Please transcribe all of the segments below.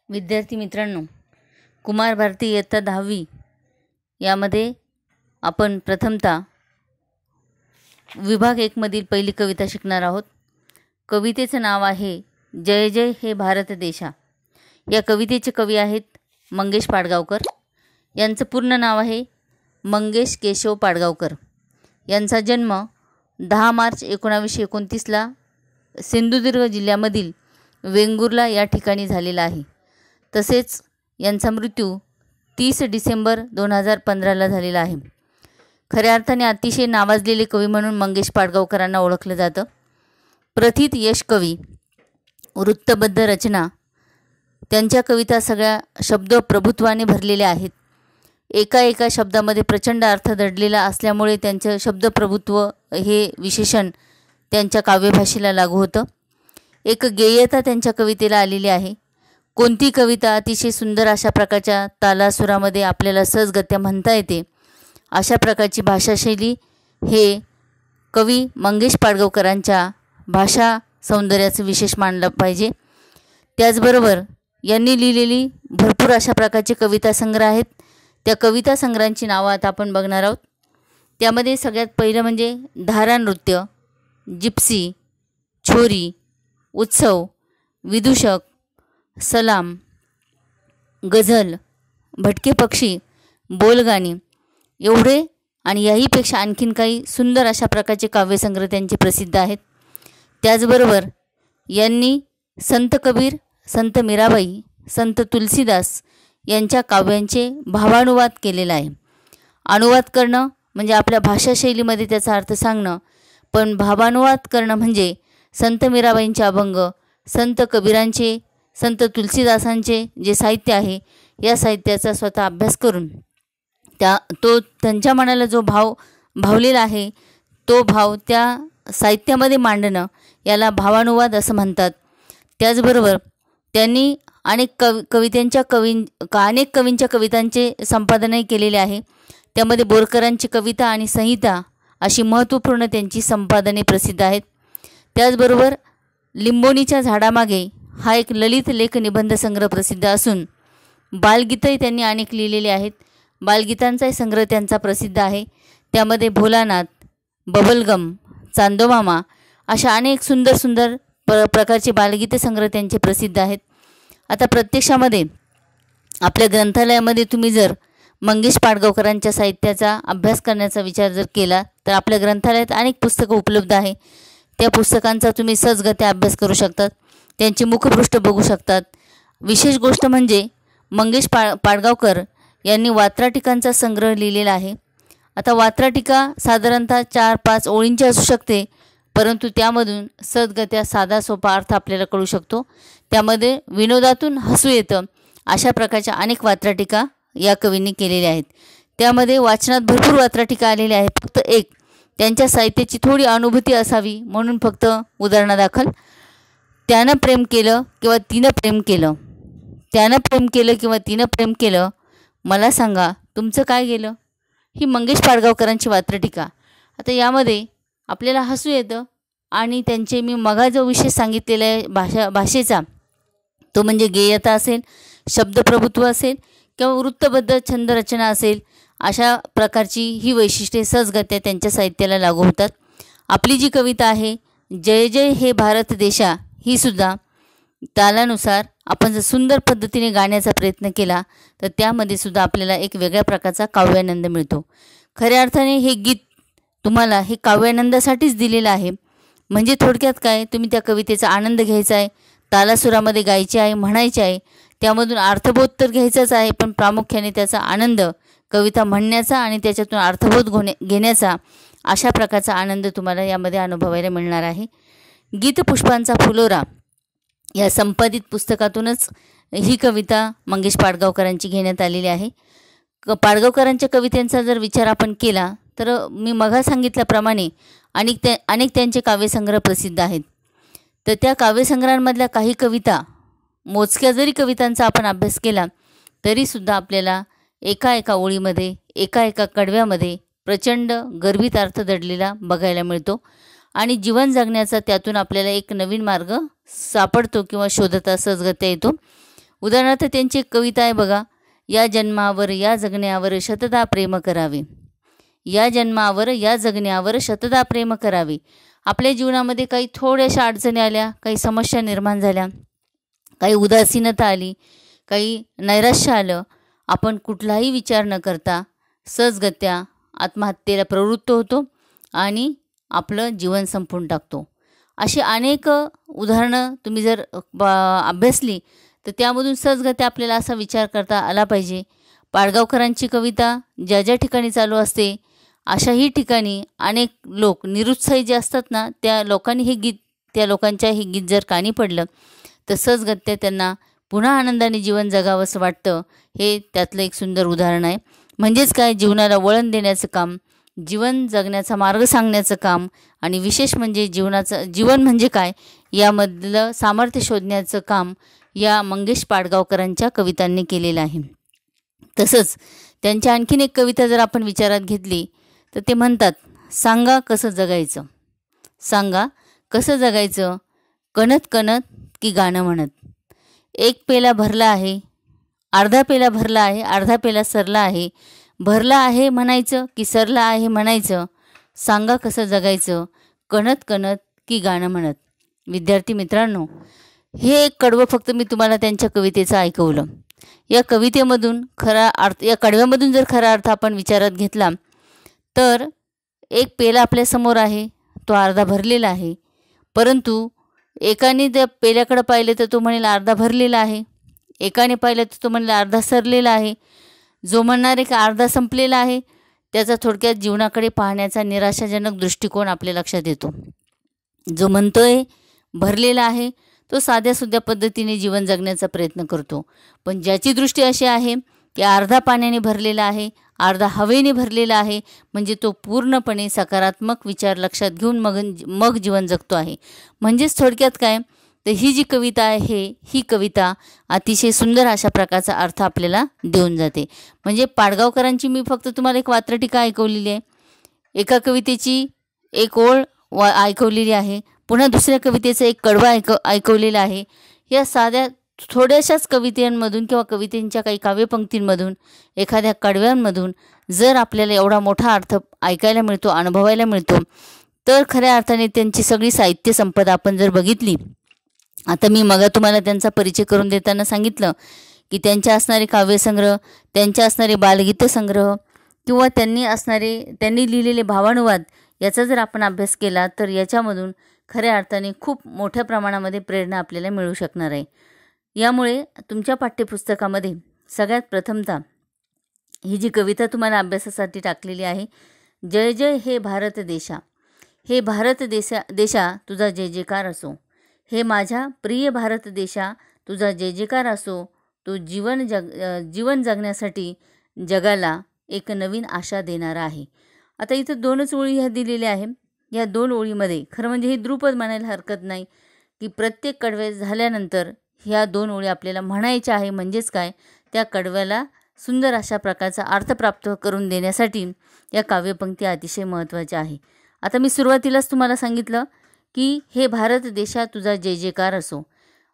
विद्यार्थी मित्रांनो, कुमार भारती इयत्ता 10वी यामध्ये आपण प्रथमतः विभाग 1 मधील पहिली कविता शिकणार आहोत। कवितेचं नाव आहे जय जय हे भारत देशा। या कवितेचे कवी आहेत मंगेश पाडगावकर। यांचं पूर्ण नाव आहे मंगेश केशव पाडगावकर। यांचा जन्म 10 मार्च 1929ला सिंधुदुर्ग जिल्ह्यामधील वेंगुर्ला या ठिकाणी झालेला आहे। तसेच यांचा मृत्यू 30 डिसेंबर 2015ला झालेला आहे। खऱ्या अर्थाने अतिशय नावाजलेले कवी म्हणून मंगेश पाडगावकरांना ओळखलं जातं। प्रथित यश कवी, वृत्तबद्ध रचना, त्यांच्या कविता सगळ्या शब्द प्रभुत्वाने भरलेल्या आहेत। एका शब्दामध्ये प्रचंड अर्थ दडलेला असल्यामुळे त्यांचं शब्दप्रभुत्व हे विशेषण त्यांच्या काव्यभाषेला लागू होतं। एक गेयता त्यांच्या कवितेला आलेली आहे। कोणती कविता अतिशय सुंदर अशा प्रकारच्या तालासुरामध्ये आपल्याला सहजगत्या म्हणता येते, अशा प्रकारची भाषाशैली हे कवी मंगेश पाडगावकरांच्या भाषा सौंदर्याचं विशेष मानलं पाहिजे। त्याचबरोबर यांनी लिहिलेली भरपूर अशा प्रकारचे कविता संग्रह आहेत। त्या कविता संग्रहांची नावं आता आपण बघणार आहोत। त्यामध्ये सगळ्यात पहिलं म्हणजे धारा नृत्य, जिप्सी, छोरी, उत्सव, विदूषक, सलाम, गझल, भटके पक्षी, बोलगाणी एवढे आणि याहीपेक्षा आणखीन काही सुंदर अशा प्रकारचे काव्यसंग्रह त्यांचे प्रसिद्ध आहेत। त्याचबरोबर यांनी संत कबीर, संत मीराबाई, संत तुलसीदास यांच्या काव्यांचे भावानुवाद केलेला आहे। अनुवाद करणं म्हणजे आपल्या भाषाशैलीमध्ये त्याचा अर्थ सांगणं, पण भावानुवाद करणं म्हणजे संत मीराबाईंचे अभंग, संत कबीरांचे, संत तुलसीदासांचे जे साहित्य आहे या साहित्याचा स्वतः अभ्यास करून त्यांच्या मनाला जो भाव भावलेला आहे तो भाव त्या साहित्यामध्ये मांडणं याला भावानुवाद असं म्हणतात। त्याचबरोबर त्यांनी अनेक कवींच्या कवितांचे संपादनही केलेले आहे। त्यामध्ये बोरकरांची कविता आणि संहिता अशी महत्त्वपूर्ण त्यांची संपादने प्रसिद्ध आहेत। त्याचबरोबर लिंबोणीच्या झाडामागे हा एक ललित लेख निबंध संग्रह प्रसिद्ध असून बालगीतही त्यांनी अनेक लिहिलेले आहेत। बालगीतांचाही संग्रह त्यांचा प्रसिद्ध आहे। त्यामध्ये भोलानाथ, बबलगम, चांदोमामा अशा अनेक सुंदर प्रकारचे बालगीते संग्रह त्यांचे प्रसिद्ध आहेत। आता प्रत्यक्षामध्ये आपल्या ग्रंथालयामध्ये तुम्ही जर मंगेश पाडगावकरांच्या साहित्याचा अभ्यास करण्याचा विचार जर केला तर आपल्या ग्रंथालयात अनेक पुस्तकं उपलब्ध आहे। त्या पुस्तकांचा तुम्ही सहजगत्या अभ्यास करू शकतात, त्यांचे मुखपृष्ठ बघू शकतात। विशेष गोष्ट म्हणजे मंगेश पाडगावकर यांनी वात्राटिकांचा संग्रह लिहिलेला आहे। आता वात्राटिका साधारणतः 4-5 ओळींची असू शकते, परंतु त्यामधून सहजगत्या साधा सोपा अर्थ आपल्याला कळू शकतो। त्यामध्ये विनोदातून हसू येतं अशा प्रकारच्या अनेक वात्राटिका या कवींनी केलेल्या आहेत। त्यामध्ये वाचनात भरपूर वात्राटिका आलेल्या आहेत। फक्त एक त्यांच्या साहित्याची थोडी अनुभूती असावी म्हणून फक्त उदाहरणादाखल त्यानं प्रेम केलं किंवा तिनं प्रेम केलं, त्यानं प्रेम केलं किंवा तिनं प्रेम केलं, मला सांगा तुमचं काय गेलं, ही मंगेश पाडगावकरांची वात्रटिका। आता यामध्ये आपल्याला हसू येतं आणि त्यांचे मी मगा जो विषय सांगितलेला आहे भाषेचा तो म्हणजे गेयता असेल, शब्दप्रभुत्व असेल किंवा वृत्तबद्ध छंदरचना असेल, अशा प्रकारची ही वैशिष्ट्ये सहजगत्या त्यांच्या साहित्याला लागू होतात। आपली जी कविता आहे जय जय हे भारत देशा ही सुद्धा तालानुसार आपण जर सुंदर पद्धतीने गाण्याचा प्रयत्न केला तर त्यामध्ये सुद्धा आपल्याला एक वेगळ्या प्रकारचा काव्यानंद मिळतो। खऱ्या अर्थाने हे गीत तुम्हाला हे काव्यानंदासाठीच दिलेलं आहे। म्हणजे थोडक्यात काय, तुम्ही त्या कवितेचा आनंद घ्यायचा आहे, तालासुरामध्ये गायचे आहे, म्हणायचे आहे, त्यामधून अर्थबोध तर घ्यायचाच आहे, पण प्रामुख्याने त्याचा आनंद कविता म्हणण्याचा आणि त्याच्यातून अर्थबोध घेण्याचा अशा प्रकारचा आनंद तुम्हाला यामध्ये अनुभवायला मिळणार आहे। गीतपुष्पांचा फुलोरा या संपादित पुस्तकातूनच ही कविता मंगेश पाडगावकरांची घेण्यात आलेली आहे। पाडगावकरांच्या कवितांचा जर विचार आपण केला तर मी मगा सांगितल्याप्रमाणे अनेक त्यांचे काव्यसंग्रह प्रसिद्ध आहेत। तर त्या काव्यसंग्रहांमधल्या काही कविता, मोजक्या जरी कवितांचा आपण अभ्यास केला तरीसुद्धा आपल्याला एका ओळीमध्ये, एका कडव्यामध्ये प्रचंड गर्भित अर्थ दडलेला बघायला मिळतो आणि जीवन जगण्याचा त्यातून आपल्याला एक नवीन मार्ग सापडतो किंवा शोधता सहजगत्या येतो। उदाहरणार्थ त्यांची एक कविता आहे बघा, या जन्मावर या जगण्यावर शतदा प्रेम करावे. या जन्मावर या जगण्यावर शतदा प्रेम करावे. आपल्या जीवनामध्ये काही थोड्याशा अडचणी आल्या, काही समस्या निर्माण झाल्या, काही उदासीनता आली, काही नैराश्य आलं, आपण कुठलाही विचार न करता सहजगत्या आत्महत्येला प्रवृत्त होतो आणि आपलं जीवन संपवून टाकतो. अशी अनेक उदाहरणं तुम्ही जर अभ्यासली तर त्यामधून सहजगत्या आपल्याला असा विचार करता आला पाहिजे. पाडगावकरांची कविता ज्या ज्या ठिकाणी चालू असते अशाही ठिकाणी अनेक लोक निरुत्साही जे असतात ना, त्या लोकांच्या हे गीत जर कानी पडलं तर सहजगत्या त्यांना पुन्हा आनंदाने जीवन जगावंसं वाटतं. हे त्यातलं एक सुंदर उदाहरण आहे. म्हणजेच काय, जीवनाला वळण देण्याचं काम, जीवन जगण्याचा मार्ग सांगण्याचं काम आणि विशेष म्हणजे जीवन म्हणजे काय यामधलं सामर्थ्य शोधण्याचं काम या मंगेश पाडगावकरांच्या कवितांनी केलेलं आहे. तसंच त्यांच्या आणखीन एक कविता जर आपण विचारात घेतली तर ते म्हणतात, सांगा कसं जगायचं, सांगा कसं जगायचं, कणत कणत की गाणं म्हणत. एक पेला भरला आहे, अर्धा पेला भरला आहे, अर्धा पेला सरला आहे, भरला आहे म्हणायचं की सरला आहे म्हणायचं, सांगा कसं जगायचं, कणत कणत की गाणं म्हणत. विद्यार्थी मित्रांनो, हे एक कडवं फक्त मी तुम्हाला त्यांच्या कवितेचं ऐकवलं. या कवितेमधून या कडव्यामधून जर खरा अर्थ आपण विचारात घेतला तर एक पेला आपल्यासमोर आहे, तो अर्धा भरलेला आहे, परंतु एकाने त्या पेल्याकडं पाहिलं तर तो म्हणेल अर्धा भरलेला आहे, एकाने पाहिलं तर तो म्हणेल अर्धा सरलेला आहे. जो म्हणणारे का अर्धा संपलेला आहे त्याचा थोडक्यात जीवनाकडे पाहण्याचा निराशाजनक दृष्टिकोन आपल्या लक्षात येतो. जो म्हणतोय भरलेला आहे तो साध्यासुध्या पद्धतीने जीवन जगण्याचा प्रयत्न करतो, पण ज्याची दृष्टी अशी आहे की अर्धा पाण्याने भरलेला आहे, अर्धा हवेने भरलेला आहे, म्हणजे तो पूर्णपणे सकारात्मक विचार लक्षात घेऊन मग जीवन जगतो आहे. म्हणजेच थोडक्यात काय, तर ही जी कविता आहे ही कविता अतिशय सुंदर अशा प्रकारचा अर्थ आपल्याला देऊन जाते. म्हणजे पाडगावकरांची मी फक्त तुम्हाला एक वात्रटिका ऐकवलेली आहे, एका कवितेची एक ओळ ऐकवलेली आहे, पुन्हा दुसऱ्या कवितेचं एक कडवा ऐकवलेला आहे. या साध्या थोड्याशाच कवितांमधून किंवा कवितेंच्या काही काव्यपंक्तींमधून, एखाद्या कडव्यांमधून जर आपल्याला एवढा मोठा अर्थ ऐकायला मिळतो, अनुभवायला मिळतो, तर खऱ्या अर्थाने त्यांची सगळी साहित्य संपदा आपण जर बघितली. आता मी तुम्हाला त्यांचा परिचय करून देताना सांगितलं की त्यांच्या असणारे काव्यसंग्रह, त्यांच्या असणारे बालगीतसंग्रह किंवा त्यांनी लिहिलेले भावानुवाद याचा जर आपण अभ्यास केला तर याच्यामधून खऱ्या अर्थाने खूप मोठ्या प्रमाणामध्ये प्रेरणा आपल्याला मिळू शकणार आहे. यामुळे तुमच्या पाठ्यपुस्तकामध्ये सगळ्यात प्रथमतः ही जी कविता तुम्हाला अभ्यासासाठी टाकलेली आहे, जय जय हे भारत देशा, हे भारत देशा तुझा जय जयकार असो, हे माझ्या प्रिय भारत देशा तुझा जय जयकार असो, तो जीवन जगण्यासाठी जगाला एक नवीन आशा देणारा आहे. आता इथं 2च ओळी ह्या दिलेल्या आहे. या 2 ओळीमध्ये खरं म्हणजे हे द्रुपद म्हणायला हरकत नाही की प्रत्येक कडवे झाल्यानंतर ह्या 2 ओळी आपल्याला म्हणायच्या आहे. म्हणजेच काय, त्या कडव्याला सुंदर अशा प्रकारचा अर्थ प्राप्त करून देण्यासाठी या काव्यपंक्ती अतिशय महत्त्वाच्या आहे. आता मी सुरुवातीलाच तुम्हाला सांगितलं की हे भारत देशा तुझा जय जयकार असो.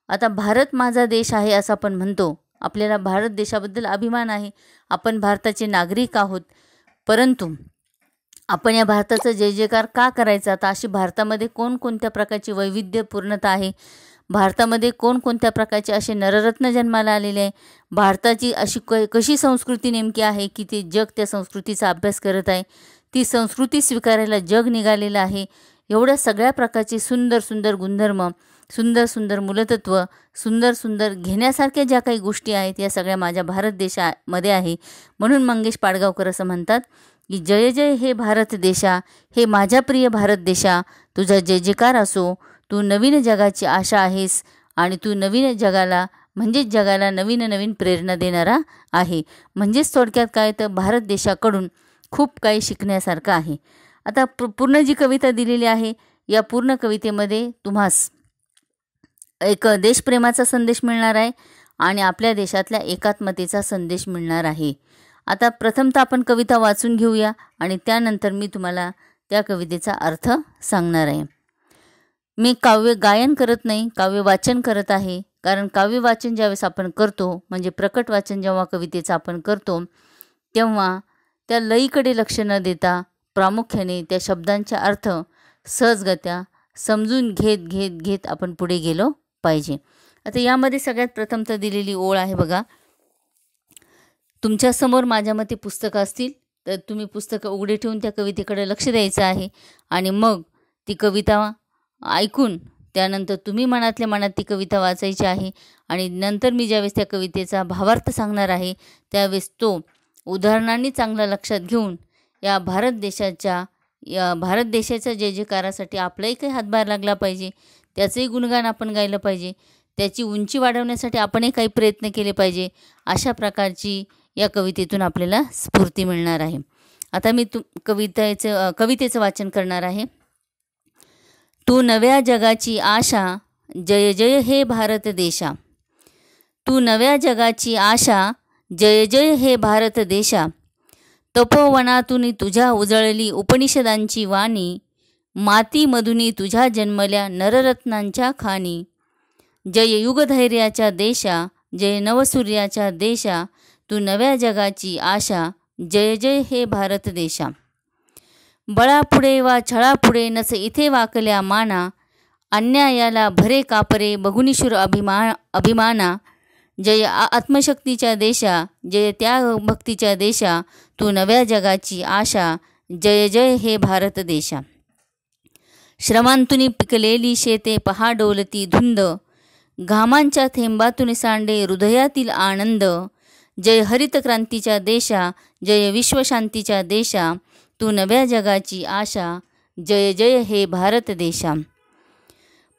आता भारत माझा देश आहे असं आपण म्हणतो, आपल्याला भारत देशाबद्दल अभिमान आहे, आपण भारताचे नागरिक आहोत, परंतु आपण या भारताचा जय जयकार का करायचा? आता अशी भारतामध्ये कोणकोणत्या प्रकारची वैविध्यपूर्णता आहे, भारतामध्ये कोणकोणत्या प्रकारचे असे नररत्न जन्माला आलेले आहे, भारताची अशी कशी संस्कृती नेमकी आहे की ते जग त्या संस्कृतीचा अभ्यास करत आहे, ती संस्कृती स्वीकारायला जग निघालेलं आहे. एवढ्या सगळ्या प्रकारचे सुंदर सुंदर गुणधर्म, सुंदर सुंदर मूलतत्व, सुंदर सुंदर घेण्यासारख्या ज्या काही गोष्टी आहेत या सगळ्या माझ्या भारत देशामध्ये आहे. म्हणून मंगेश पाडगावकर असं म्हणतात की जय जय हे भारत देशा, हे माझ्या प्रिय भारत देशा तुझा जय जयकार असो, तू नवीन जगाची आशा आहेस आणि तू नवीन जगाला म्हणजेच जगाला नवीन नवीन प्रेरणा देणारा आहे. म्हणजेच थोडक्यात काय, तर भारत देशाकडून खूप काही शिकण्यासारखं आहे. आता पूर्ण जी कविता दिलेली आहे या पूर्ण कवितेमध्ये तुम्हास एक देशप्रेमाचा संदेश मिळणार आहे आणि आपल्या देशातल्या एकात्मतेचा संदेश मिळणार आहे. आता प्रथमतः आपण कविता वाचून घेऊया आणि त्यानंतर मी तुम्हाला त्या कवितेचा अर्थ सांगणार आहे. मी काव्य गायन करत नाही, काव्य वाचन करत आहे, कारण काव्य वाचन ज्यावेळेस आपण करतो, म्हणजे प्रकट वाचन जेव्हा कवितेचं आपण करतो, तेव्हा त्या लयीकडे लक्ष न देता प्रामुख्याने त्या शब्दांचा अर्थ सहजगत्या समजून घेत घेत घेत आपण पुढे गेलो पाहिजे. आता यामध्ये सगळ्यात प्रथम तर दिलेली ओळ आहे बघा. तुमच्यासमोर माझ्या मते पुस्तकं असतील तर तुम्ही पुस्तकं उघडे ठेवून त्या कवितेकडे लक्ष द्यायचं आहे आणि मग ती कविता ऐकून त्यानंतर तुम्ही मनातल्या मनात ती कविता वाचायची आहे आणि नंतर मी ज्यावेळेस त्या कवितेचा भावार्थ सांगणार आहे त्यावेळेस तो उदाहरणांनी चांगला लक्षात घेऊन या भारत देशाच्या जय जयकारासाठी आपलाही काही हातभार लागला पाहिजे, त्याचंही गुणगान आपण गायलं पाहिजे, त्याची उंची वाढवण्यासाठी आपणही काही प्रयत्न केले पाहिजे. अशा प्रकारची या कवितेतून आपल्याला स्फूर्ती मिळणार आहे. आता मी कवितेचं वाचन करणार आहे. तू नव्या जगाची आशा, जय जय हे भारत देशा. तू नव्या जगाची आशा, जय जय हे भारत देशा. तपोवनातून तुझ्या उजळली उपनिषदांची वाणी, मातीमधुनी तुझ्या जन्मल्या नररत्नांच्या खाणी. जय युगधैर्याच्या देशा, जय नवसूर्याच्या देशा. तू नव्या जगाची आशा, जय जय हे भारत देशा. बळापुढे वा छळापुढे नसे इथे वाकल्या माना, अन्यायाला भरे कापरे बघुनिशूर अभिमाना. जय आत्मशक्तीच्या देशा, जय त्याग भक्तीच्या देशा. तू नव्या जगाची आशा, जय जय हे भारत देशा. श्रमांतून पिकलेली शेते पहा डोलती धुंद, घामांच्या थेंबातून सांडे हृदयातील आनंद. जय हरित क्रांतीच्या देशा, जय विश्वशांतीच्या देशा. तू नव्या जगाची आशा, जय जय हे भारत देशा.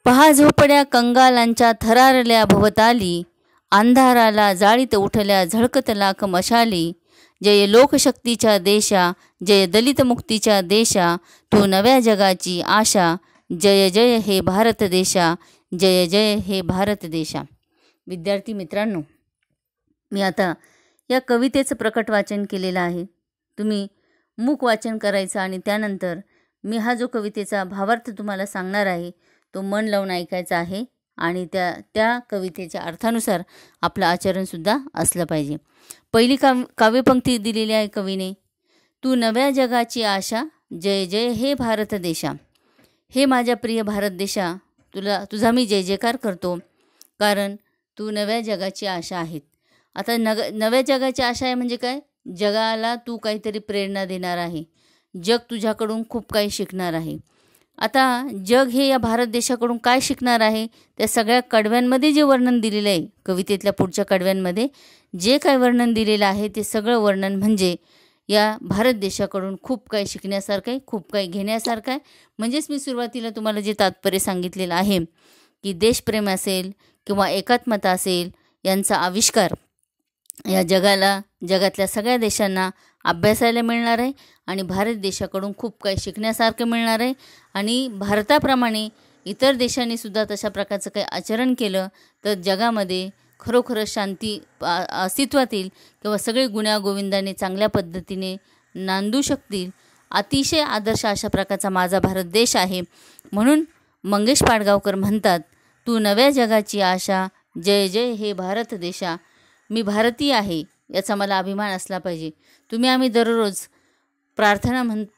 पहा झोपड्या कंगालांच्या थरारल्या भवताली, अंधाराला जाळीत उठल्या झळकत लाख मशाली. जय लोकशक्तीच्या देशा, जय दलित मुक्तीच्या देशा. तू नव्या जगाची आशा, जय जय हे भारत देशा. जय जय हे भारत देशा. विद्यार्थी मित्रांनो, मी आता या कवितेचं प्रकट वाचन केलेलं आहे. तुम्ही मूक वाचन करायचं आणि त्यानंतर मी हा जो कवितेचा भावार्थ तुम्हाला सांगणार आहे तो मन लावून ऐकायचा आहे आणि त्या कवितेच्या अर्थानुसार आपलं आचरणसुद्धा असलं पाहिजे. पहिली काव्यपंक्ती दिलेली आहे कवीने. तू नव्या जगाची आशा, जय जय हे भारत देशा. हे माझ्या प्रिय भारत देशा, तुझा मी जय जयकार करतो, कारण तू नव्या जगाची आशा आहेत. आता नव्या जगाची आशा आहे म्हणजे काय? जगाला तू काहीतरी प्रेरणा देणार आहे. जग तुझ्याकडून खूप काही शिकणार आहे. आता जग हे या भारत देशाकडून काय शिकणार आहे? त्या सगळ्या कडव्यांमध्ये जे वर्णन दिलेलं आहे, कवितेतल्या पुढच्या कडव्यांमध्ये जे काय वर्णन दिलेलं आहे ते सगळं वर्णन म्हणजे या भारत देशाकडून खूप काही शिकण्यासारखं आहे, खूप काही घेण्यासारखं आहे. म्हणजेच मी सुरुवातीला तुम्हाला जे तात्पर्य सांगितलेलं आहे की देशप्रेम असेल किंवा एकात्मता असेल यांचा आविष्कार या जगातल्या सगळ्या देशांना अभ्यासायला मिळणार आहे आणि भारत देशाकडून खूप काही शिकण्यासारखं मिळणार आहे. आणि भारताप्रमाणे इतर देशांनीसुद्धा तशा प्रकारचं काही आचरण केलं तर जगामध्ये खरोखरच शांती अस्तित्वात येईल किंवा सगळे गुण्यागोविंदाने चांगल्या पद्धतीने नांदू शकतील. अतिशय आदर्श अशा प्रकारचा माझा भारत देश आहे. म्हणून मंगेश पाडगावकर म्हणतात, तू नव्या जगाची आशा, जय जय हे भारत देशा. मी भारतीय आहे याचा मला अभिमान असला पाहिजे. आम्ही दररोज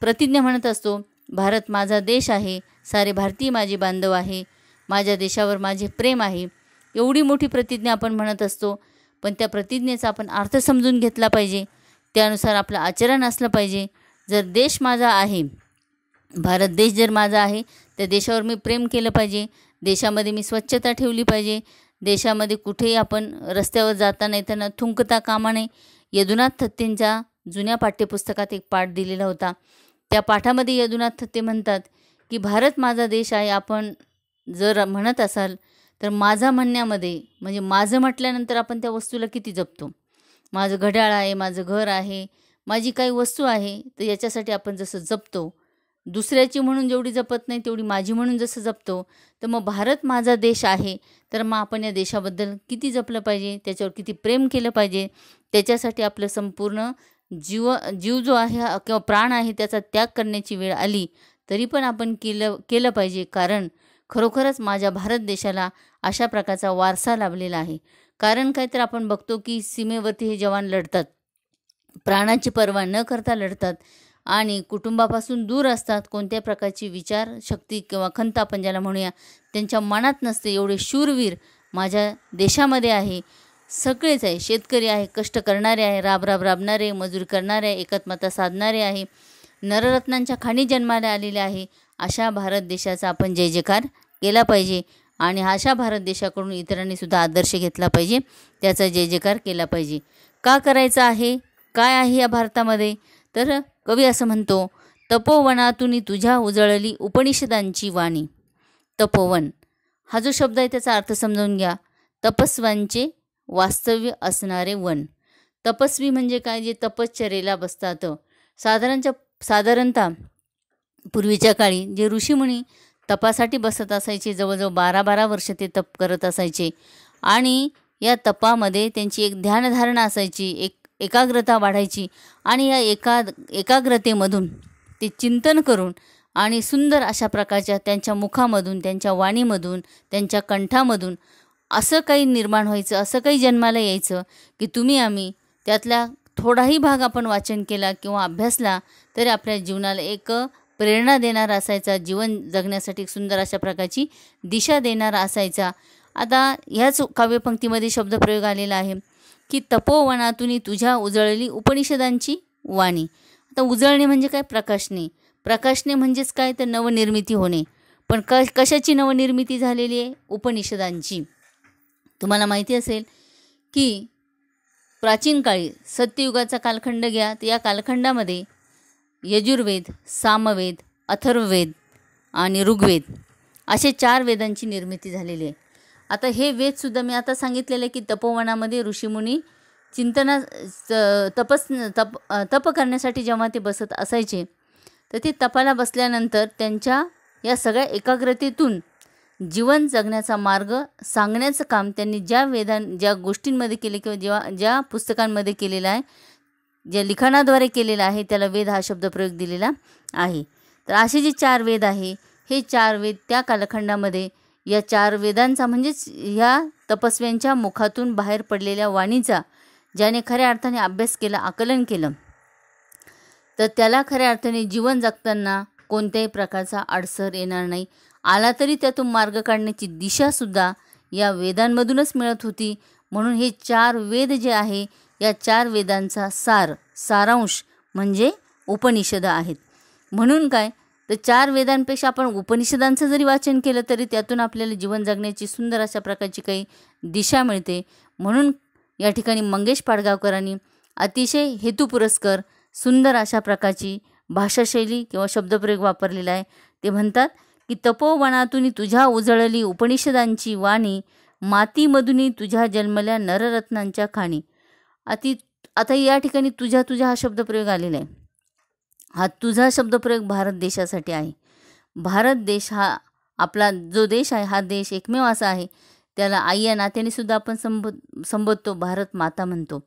प्रतिज्ञा म्हणत असतो, भारत माझा देश आहे, सारे भारतीय माझे बांधव आहे, माझ्या देशावर माझे प्रेम आहे. एवढी मोठी प्रतिज्ञा आपण म्हणत असतो, पण त्या प्रतिज्ञेचा आपण अर्थ समजून घेतला पाहिजे. त्यानुसार आपलं आचरण असलं पाहिजे. जर देश माझा आहे, भारत देश जर माझा आहे, त्या देशावर मी प्रेम केलं पाहिजे. देशामध्ये मी स्वच्छता ठेवली पाहिजे. देशामध्ये कुठेही आपण रस्त्यावर जाताना येताना थुंकता कामा नये. यदुनाथ थत्तेंच्या जुन्या पाठ्यपुस्तकात एक पाठ दिलेला होता. त्या पाठामध्ये यदुनाथ थत्ते म्हणतात की भारत माझा देश आहे. आपण जर म्हणत असाल तर माझा म्हणण्यामध्ये म्हणजे माझं म्हटल्यानंतर आपण त्या वस्तूला किती जपतो. माझं घड्याळ आहे, माझं घर आहे, माझी काही वस्तू आहे, तर याच्यासाठी आपण जसं जपतो, दुसऱ्याची म्हणून जेवढी जपत नाही तेवढी माझी म्हणून जसं जपतो, तर मग भारत माझा देश आहे तर मग आपण या देशाबद्दल किती जपलं पाहिजे, त्याच्यावर किती प्रेम केलं पाहिजे. त्याच्यासाठी आपलं संपूर्ण जीव जो आहे किंवा प्राण आहे त्याचा त्याग करण्याची वेळ आली तरी पण आपण केलं पाहिजे. कारण खरोखरच माझ्या भारत देशाला अशा प्रकारचा वारसा लाभलेला आहे. कारण काय तर आपण बघतो की सीमेवरती हे जवान लढतात, प्राणाची पर्वा न करता लढतात आणि कुटुंबापासून दूर असतात. कोणत्या प्रकारची विचारशक्ती किंवा खंत आपण ज्याला म्हणूया त्यांच्या मनात नसते. एवढे शूरवीर माझ्या देशामध्ये आहे. सगळेच आहे, शेतकरी आहे, कष्ट करणारे आहे, राबणारे, मजुरी करणारे, एकात्मता साधणारे आहे, नररत्नांच्या खाणी जन्माला आलेले आहे. अशा भारत देशाचा आपण जय जयकार केला पाहिजे आणि अशा भारत देशाकडून इतरांनी सुद्धा आदर्श घेतला पाहिजे, त्याचा जय जयकार केला पाहिजे. का करायचा आहे, काय आहे या भारतामध्ये, तर कवी असं म्हणतो, तपोवनातून तुझ्या उजळली उपनिषदांची वाणी. तपोवन हा जो शब्द आहे त्याचा अर्थ समजावून घ्या. तपस्व्यांचे वास्तव्य असणारे वन. तपस्वी म्हणजे काय, जे तपश्चर्येला बसतात. साधारणतः पूर्वीच्या काळी जे ऋषीमुनी तपासाठी बसत असायचे, जवळजवळ 12-12 वर्ष ते तप करत असायचे आणि या तपामध्ये त्यांची एक ध्यानधारणा असायची, एक एकाग्रता वाढायची आणि या एकाग्रतेमधून ते चिंतन करून आणि सुंदर अशा प्रकारच्या त्यांच्या मुखामधून, त्यांच्या वाणीमधून, त्यांच्या कंठामधून असं काही निर्माण व्हायचं, असं काही जन्माला यायचं की तुम्ही आम्ही त्यातला थोडाही भाग आपण वाचन केला किंवा अभ्यासला तरी आपल्या जीवनाला एक प्रेरणा देणारा असायचा, जीवन जगण्यासाठी सुंदर अशा प्रकारची दिशा देणारा असायचा. आता ह्याच काव्यपंक्तीमध्ये शब्दप्रयोग आलेला आहे की तपोवनातून तुझ्या उजळली उपनिषदांची वाणी. आता उजळणे म्हणजे काय, प्रकाशने म्हणजेच काय तर नवनिर्मिती होणे. पण कशाची नवनिर्मिती झालेली आहे, उपनिषदांची. तुम्हाला माहिती असेल की प्राचीन काळी सत्ययुगाचा कालखंड घ्या, तर या कालखंडामध्ये यजुर्वेद, सामवेद, अथर्ववेद आणि ऋग्वेद असे 4 वेदांची निर्मिती झालेली आहे. आता हे वेदसुद्धा मी आता सांगितलेलं आहे की तपोवनामध्ये ऋषीमुनी तप करण्यासाठी जेव्हा ते बसत असायचे तर ते तपाला बसल्यानंतर त्यांच्या या सगळ्या एकाग्रतेतून जीवन जगण्याचा मार्ग सांगण्याचं काम त्यांनी ज्या गोष्टींमध्ये केले किंवा ज्या पुस्तकांमध्ये केलेलं आहे, ज्या लिखाणाद्वारे केलेला आहे त्याला वेद हा शब्दप्रयोग दिलेला आहे. तर असे जे 4 वेद आहे, हे 4 वेद त्या कालखंडामध्ये या 4 वेदांचा म्हणजेच ह्या तपस्व्यांच्या मुखातून बाहेर पडलेल्या वाणीचा ज्याने खऱ्या अर्थाने अभ्यास केला, आकलन केलं, तर त्याला खऱ्या अर्थाने जीवन जगताना कोणत्याही प्रकारचा अडसर येणार नाही. आला तरी त्यातून मार्ग काढण्याची दिशासुद्धा या वेदांमधूनच मिळत होती. म्हणून हे 4 वेद जे आहे, या 4 वेदांचा सारांश म्हणजे उपनिषद आहेत. म्हणून काय तर 4 वेदांपेक्षा आपण उपनिषदांचं जरी वाचन केलं तरी त्यातून आपल्याला जीवन जगण्याची सुंदर अशा प्रकारची काही दिशा मिळते. म्हणून या ठिकाणी मंगेश पाडगावकरांनी अतिशय हेतुपुरस्कर सुंदर अशा प्रकारची भाषाशैली किंवा शब्दप्रयोग वापरलेला आहे. ते म्हणतात की तपोवनातून तुझ्या उजळली उपनिषदांची वाणी, मातीमधून तुझ्या जन्मल्या नररत्नांच्या खाणी. आता या ठिकाणी तुझ्या हा शब्दप्रयोग आलेला आहे. हा तुझा शब्दप्रयोग भारत देशासाठी आहे. भारत देश हा आपला जो देश आहे, हा देश एकमेव असा आहे त्याला आई या नात्याने सुद्धा आपण संबोधतो, भारत माता म्हणतो,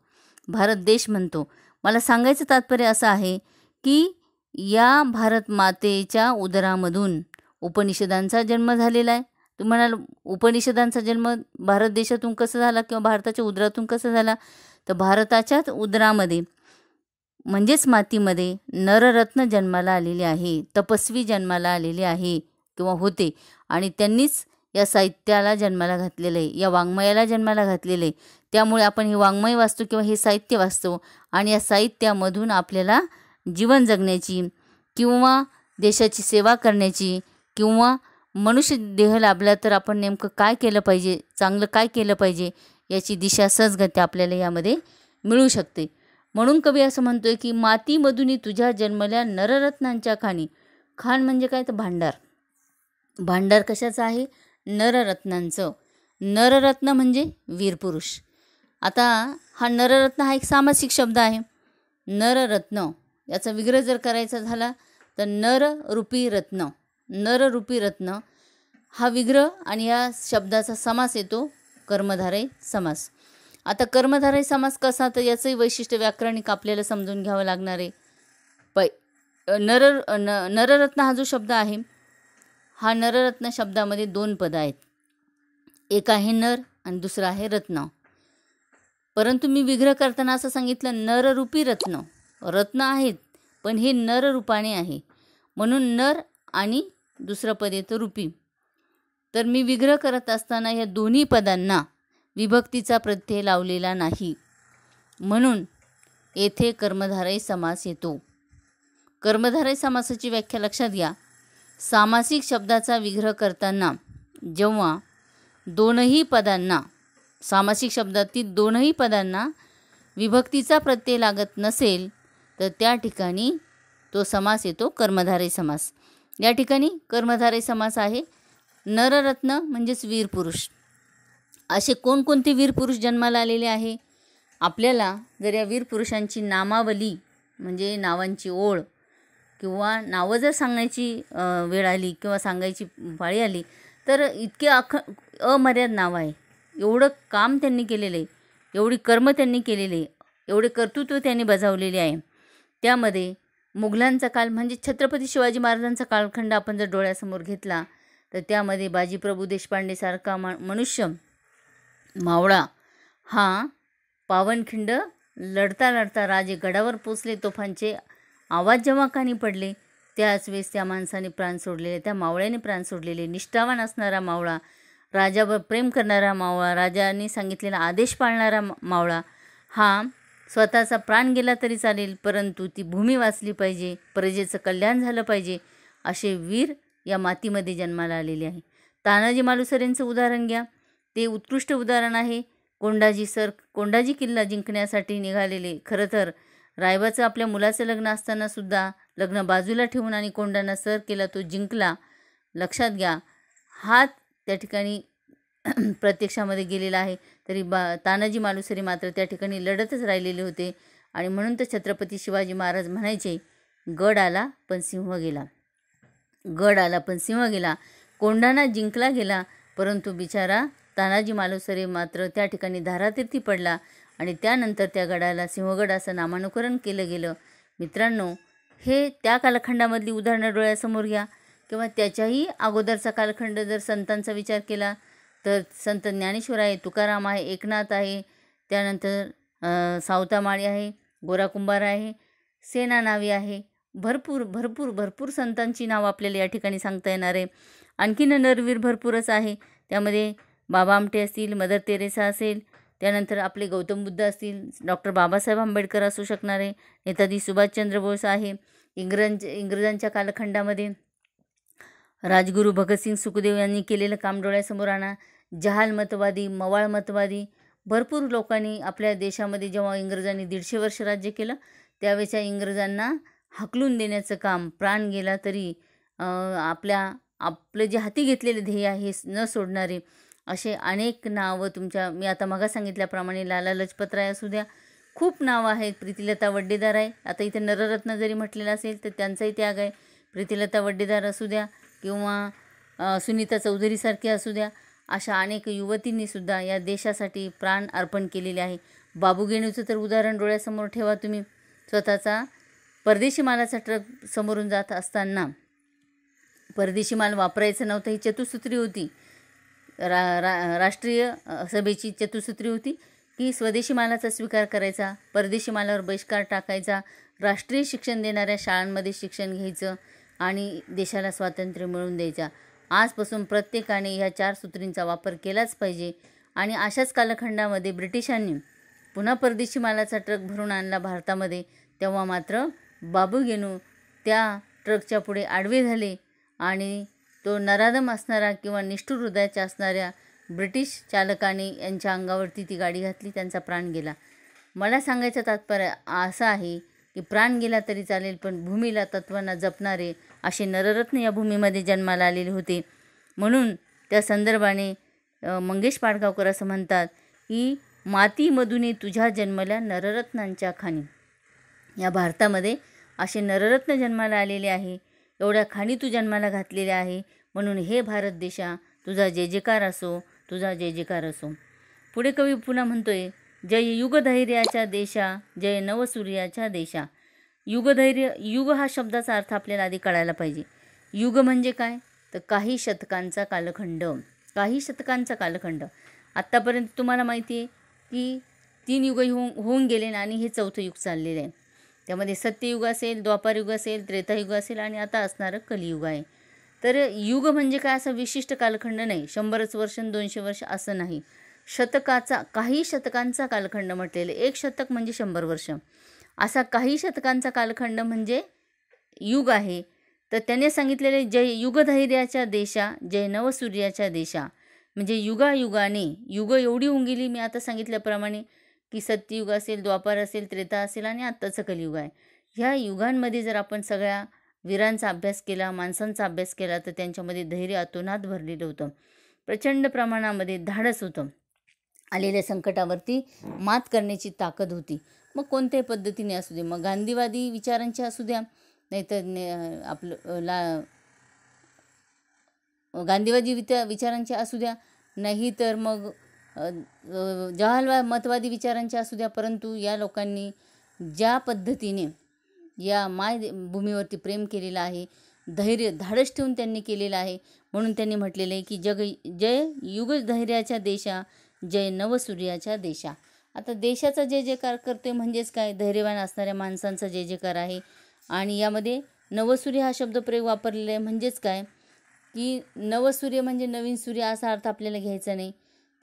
भारत देश म्हणतो. मला सांगायचं तात्पर्य असं आहे की या भारत मातेच्या उदरामधून उपनिषदांचा जन्म झालेला आहे. तुम्ही म्हणाल उपनिषदांचा जन्म भारत देशातून कसा झाला किंवा भारताच्या उदरातून कसा झाला, तर भारताच्याच उदरामध्ये म्हणजेच मातीमध्ये नररत्न जन्माला आलेले आहे, तपस्वी जन्माला आलेले आहे किंवा होते आणि त्यांनीच या साहित्याला जन्माला घातलेलं आहे, या वाङ्मयाला जन्माला घातलेलं आहे. त्यामुळे आपण हे वाङ्मय वाचतो किंवा हे साहित्य वाचतो आणि या साहित्यामधून आपल्याला जीवन जगण्याची किंवा देशाची सेवा करण्याची किंवा मनुष्य देह लाभला तर आपण नेमकं काय केलं पाहिजे, चांगलं काय केलं पाहिजे याची दिशा सहजगत्या आपल्याला यामध्ये मिळू शकते. म्हणून कवी असं म्हणतोय की मातीमधून तुझ्या जन्मल्या नररत्नांच्या खाणी. खाण म्हणजे काय तर भांडार. भांडार कशाचं आहे, नररत्नांचं. नररत्न म्हणजे वीरपुरुष. आता हा नररत्न हा एक सामासिक शब्द आहे. नररत्न याचा विग्रह जर करायचा झाला तर नररूपी रत्न, नररूपी रत्न हा विग्रह आणि या शब्दाचा समास येतो कर्मधारय समास. आता कर्मधारय समास कसा, तर याचंही वैशिष्ट्य व्याकरणिक आपल्याला समजून घ्यावं लागणार आहे. नररत्न हा जो शब्द आहे हा नररत्न शब्दामध्ये 2 पदं आहेत. एक आहे नर आणि दुसरं आहे रत्न. परंतु मी विग्रह करताना असं सांगितलं नररूपी रत्न. रत्न आहेत पण हे नररूपाने आहे, म्हणून नर आणि दुसरं पद येतं रूपी. तर मी विग्रह करत असताना या दोन्ही पदांना विभक्तीचा प्रत्यय लावलेला नाही, म्हणून येथे कर्मधारय समास येतो. कर्मधारय समासाची व्याख्या लक्षात घ्या. सामासिक शब्दाचा विग्रह करताना जेव्हा दोनही पदांना, सामासिक शब्दातील दोनही पदांना विभक्तीचा प्रत्यय लागत नसेल तर त्या ठिकाणी तो समास येतो कर्मधारय समास. या ठिकाणी कर्मधारय समास आहे. नररत्न म्हणजेच वीर पुरुष. असे कोणकोणते वीर पुरुष जन्माला आलेले आहे? आपल्याला जर या वीर पुरुषांची नामावली म्हणजे नावांची ओळ किंवा नावं जर सांगायची वेळ आली किंवा सांगायची पाळी आली तर इतके अमर्याद नाव आहे. एवढं काम त्यांनी केलेलं आहे, एवढी कर्म त्यांनी केलेली आहे, एवढे कर्तृत्व त्यांनी बजावलेले आहे. त्यामध्ये मुघलांचा काल म्हणजे छत्रपती शिवाजी महाराजांचा कालखंड आपण जर डोळ्यासमोर घेतला तर त्यामध्ये बाजीप्रभू देशपांडेसारखा मनुष्य मावळा हा पावनखिंड लढता लढता राजे गडावर पोचले. तोफांचे आवाज जेव्हा कानी पडले त्याच वेळेस त्या माणसाने प्राण सोडलेले, त्या मावळ्याने प्राण सोडलेले. निष्ठावान असणारा मावळा, राजावर प्रेम करणारा मावळा, राजाने सांगितलेला आदेश पाळणारा मावळा हा स्वतःचा प्राण गेला तरी चालेल परंतु ती भूमी वाचली पाहिजे, प्रजेचं कल्याण झालं पाहिजे, असे वीर या मातीमध्ये जन्माला आलेले आहे. तानाजी मालुसरे यांचं उदाहरण घ्या, ते उत्कृष्ट उदाहरण आहे. कोंडाजी किल्ला जिंकण्यासाठी निघालेले. खरं तर रायबाचं आपल्या मुलाचं लग्न असताना सुद्धा लग्न बाजूला ठेवून आणि कोंडाना सर केला, तो जिंकला. लक्षात घ्या, हा त्या ठिकाणी प्रत्यक्षामध्ये गेलेला आहे. तरी तानाजी मालुसरे मात्र त्या ठिकाणी लढतच राहिलेले होते आणि म्हणून तर छत्रपती शिवाजी महाराज म्हणायचे गड आला पण सिंह गेला. गड आला पण सिंह गेला. कोंढाणा जिंकला गेला परंतु बिचारा तानाजी मालुसरे मात्र त्या ठिकाणी धारातीर्थी पडला आणि त्यानंतर त्या गडाला सिंहगड असं नामानुकरण केलं गेलं. मित्रांनो, हे त्या कालखंडामधली उदाहरणं डोळ्यासमोर घ्या किंवा त्याच्याही अगोदरचा कालखंड जर संतांचा विचार केला तर संत ज्ञानेश्वर आहे, तुकाराम आहे, एकनाथ आहे, त्यानंतर सावतामाळी आहे, गोरा कुंभार आहे, सेना नावी आहे. भरपूर भरपूर भरपूर संतांची नावं आपल्याला या ठिकाणी सांगता येणार आहे. आणखीन नरवीर भरपूरच आहे. त्यामध्ये बाबा आमटे असतील, मदर तेरेसा असेल, त्यानंतर आपले गौतम बुद्ध असतील, डॉक्टर बाबासाहेब आंबेडकर असू शकणारे, नेताजी सुभाषचंद्र बोस आहे. इंग्रजांच्या कालखंडामध्ये राजगुरू भगतसिंग सुखदेव यांनी केलेलं काम डोळ्यासमोर आणा. जहाल मतवादी, मवाळ मतवादी भरपूर लोकांनी आपल्या देशामध्ये जेव्हा इंग्रजांनी 150 वर्ष राज्य केलं त्यावेळेच्या इंग्रजांना हाकलून देण्याचं काम, प्राण गेला तरी आपलं जे हाती घेतलेले ध्येय आहे न सोडणारे असे अनेक नावं मी आता मगा सांगितल्याप्रमाणे लाला लजपतराय असू द्या, खूप नावं आहेत. प्रीतिलता वड्डेदार आहे. आता इथे नररत्न जरी म्हटलेलं असेल तर त्यांचाही त्याग आहे. प्रीतिलता वड्डेदार असू द्या किंवा सुनीता चौधरीसारखे असू द्या, अशा अनेक युवतींनीसुद्धा या देशासाठी प्राण अर्पण केलेले आहे. बाबू गेणूचं तर उदाहरण डोळ्यासमोर ठेवा तुम्ही. स्वतःचा परदेशी मालाचा ट्रक समोरून जात असताना परदेशी माल वापरायचं नव्हतं, ही चतुसूत्री होती. राष्ट्रीय सभेची चतुसूत्री होती की स्वदेशी मालाचा स्वीकार करायचा, परदेशी मालावर बहिष्कार टाकायचा, राष्ट्रीय शिक्षण देणाऱ्या शाळांमध्ये शिक्षण घ्यायचं आणि देशाला स्वातंत्र्य मिळवून द्यायचा. आजपासून प्रत्येकाने ह्या 4 सूत्रींचा वापर केलाच पाहिजे. आणि अशाच कालखंडामध्ये ब्रिटिशांनी पुन्हा परदेशी मालाचा ट्रक भरून आणला भारतामध्ये. तेव्हा मात्र बाबू गेनू त्या ट्रकच्या पुढे आडवे झाले आणि तो नराधम असणारा किंवा निष्ठुर हृदयाच्या असणाऱ्या ब्रिटिश चालकाने यांच्या अंगावरती ती गाडी घातली, त्यांचा प्राण गेला. मला सांगायचं तात्पर्य असं आहे की प्राण गेला तरी चालेल पण भूमीला, तत्वांना जपणारे असे नररत्न या भूमीमध्ये जन्माला आलेले होते. म्हणून त्या संदर्भाने मंगेश पाडगावकर असं म्हणतात की मातीमधून तुझ्या जन्मल्या नररत्नांच्या खाणी. या भारतामध्ये असे नररत्न जन्माला आलेले आहे, एवढ्या खाणी तू जन्माला घातलेल्या आहे. म्हणून हे भारत देशा तुझा जय जयकार असो, तुझा जय जयकार असो. पुढे कवी पुन्हा म्हणतोय, जय युगधैर्याच्या देशा, जय नवसूर्याच्या देशा. युगधैर्य, युग हा शब्दाचा अर्थ आपल्याला आधी कळायला पाहिजे. युग म्हणजे काय तर काही शतकांचा कालखंड. आत्तापर्यंत तुम्हाला माहिती आहे की 3 युग होऊन गेले आणि हे 4थं युग चाललेलं आहे. त्यामध्ये सत्ययुग असेल, द्वापारयुग असेल, त्रेतायुग असेल आणि आता असणारं कलियुग आहे. तर युग म्हणजे काय असं विशिष्ट कालखंड नाही, 100 वर्ष 200 वर्ष असं नाही. काही शतकांचा कालखंड म्हटलेलं. 1 शतक म्हणजे 100 वर्ष. असा काही शतकांचा कालखंड म्हणजे युग आहे. तर त्याने सांगितलेले जय युगधैर्याच्या देशा, जय नवसूर्याच्या देशा. म्हणजे युगायुगाने युग एवढी होऊन गेली, मी आता सांगितल्याप्रमाणे की सत्ययुग असेल, द्वापार असेल, त्रेता असेल आणि आत्ताचं कलियुग आहे. ह्या युगांमध्ये जर आपण सगळ्या वीरांचा अभ्यास केला, माणसांचा अभ्यास केला, तर त्यांच्यामध्ये धैर्य अतोनात भरलेलं होतं. प्रचंड प्रमाणामध्ये धाडस होतं. आलेल्या संकटावरती मात करण्याची ताकद होती. मग कोणत्याही पद्धतीने असू दे, मग गांधीवादी विचारांचे असू द्या, नाहीतर गांधीवादी विचारांचे असू द्या, नाही तर मग जहालमतवादी विचारांचे असू द्या, परंतु या लोकांनी ज्या पद्धतीने या मायभूमीवरती प्रेम केलेलं आहे, धाडस ठेवून त्यांनी केलेलं आहे. म्हणून त्यांनी म्हटलेलं आहे की जय युगधैर्याच्या देशा, जय नवसूर्याच्या देशा. आता देशाचा जय जयकार करते म्हणजेच काय, धैर्यवान असणाऱ्या माणसांचा जय जयकार आहे. आणि यामध्ये नवसूर्य हा शब्दप्रयोग वापरलेला आहे. म्हणजेच काय की नवसूर्य म्हणजे नवीन सूर्य असा अर्थ आपल्याला घ्यायचा नाही,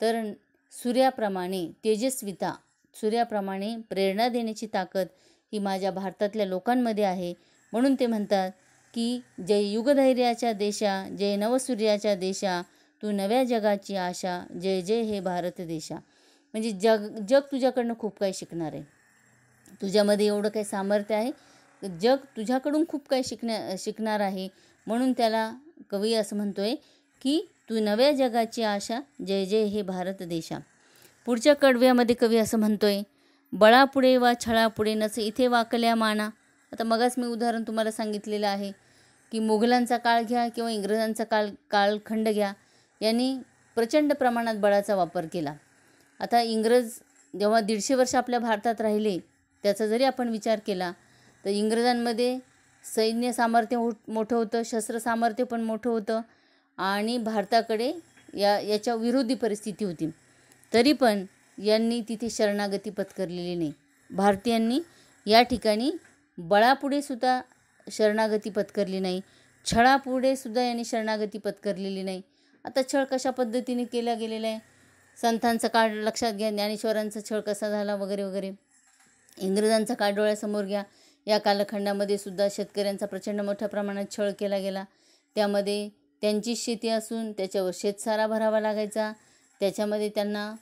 तर सूर्याप्रमाणे तेजस्विता, सूर्याप्रमाणे प्रेरणा देण्याची ताकद ही माझ्या भारतातल्या लोकांमध्ये आहे. म्हणून ते म्हणतात की जय युगधैर्याच्या देशा, जय नवसूर्याच्या देशा, तू नव्या जगाची आशा, जय जय हे भारत देशा. म्हणजे जग तुझ्याकडनं खूप काही शिकणार आहे. तुझ्यामध्ये एवढं काही सामर्थ्य आहे, जग तुझ्याकडून खूप काही शिकणार आहे. म्हणून त्याला कवी असं म्हणतोय की तू नव्या जगाची आशा, जय जय हे भारत देशा. पुढच्या कडव्यामध्ये कवी असं म्हणतोय, बळापुढे वा छळापुढे नसे इथे वाकल्या माना. आता मगाच मी उदाहरण तुम्हाला सांगितलेलं आहे की मुघलांचा काळ घ्या किंवा इंग्रजांचा कालखंड घ्या, यांनी प्रचंड प्रमाणात बळाचा वापर केला. आता इंग्रज जेव्हा 150 वर्ष आपल्या भारतात राहिले, त्याचा जरी आपण विचार केला तर इंग्रजांमध्ये सैन्य सामर्थ्य मोठं होतं, शस्त्र सामर्थ्य पण मोठं होतं आणि भारताकडे याच्या विरोधी परिस्थिती होती. तरी पण यांनी तिथे शरणागती पत्करलेली नाही. भारतीयांनी या ठिकाणी बळापुढे सुद्धा शरणागती पत्करली नाही, छळापुढे सुद्धा यांनी शरणागती पत्करलेली नाही. आता छळ कशा पद्धतीने केला गेलेला आहे, संतांचा काळ लक्षात घ्या, ज्ञानेश्वरांचा छळ कसा झाला वगैरे वगैरे. इंग्रजांचा काळ डोळ्यासमोर घ्या, या कालखंडामध्ये सुद्धा शेतकऱ्यांचा प्रचंड मोठ्या प्रमाणात छळ केला गेला. त्यामध्ये त्यांची शेती असून त्याच्यावर शेतसारा भरावा लागायचा, त्याच्यामध्ये त्यांना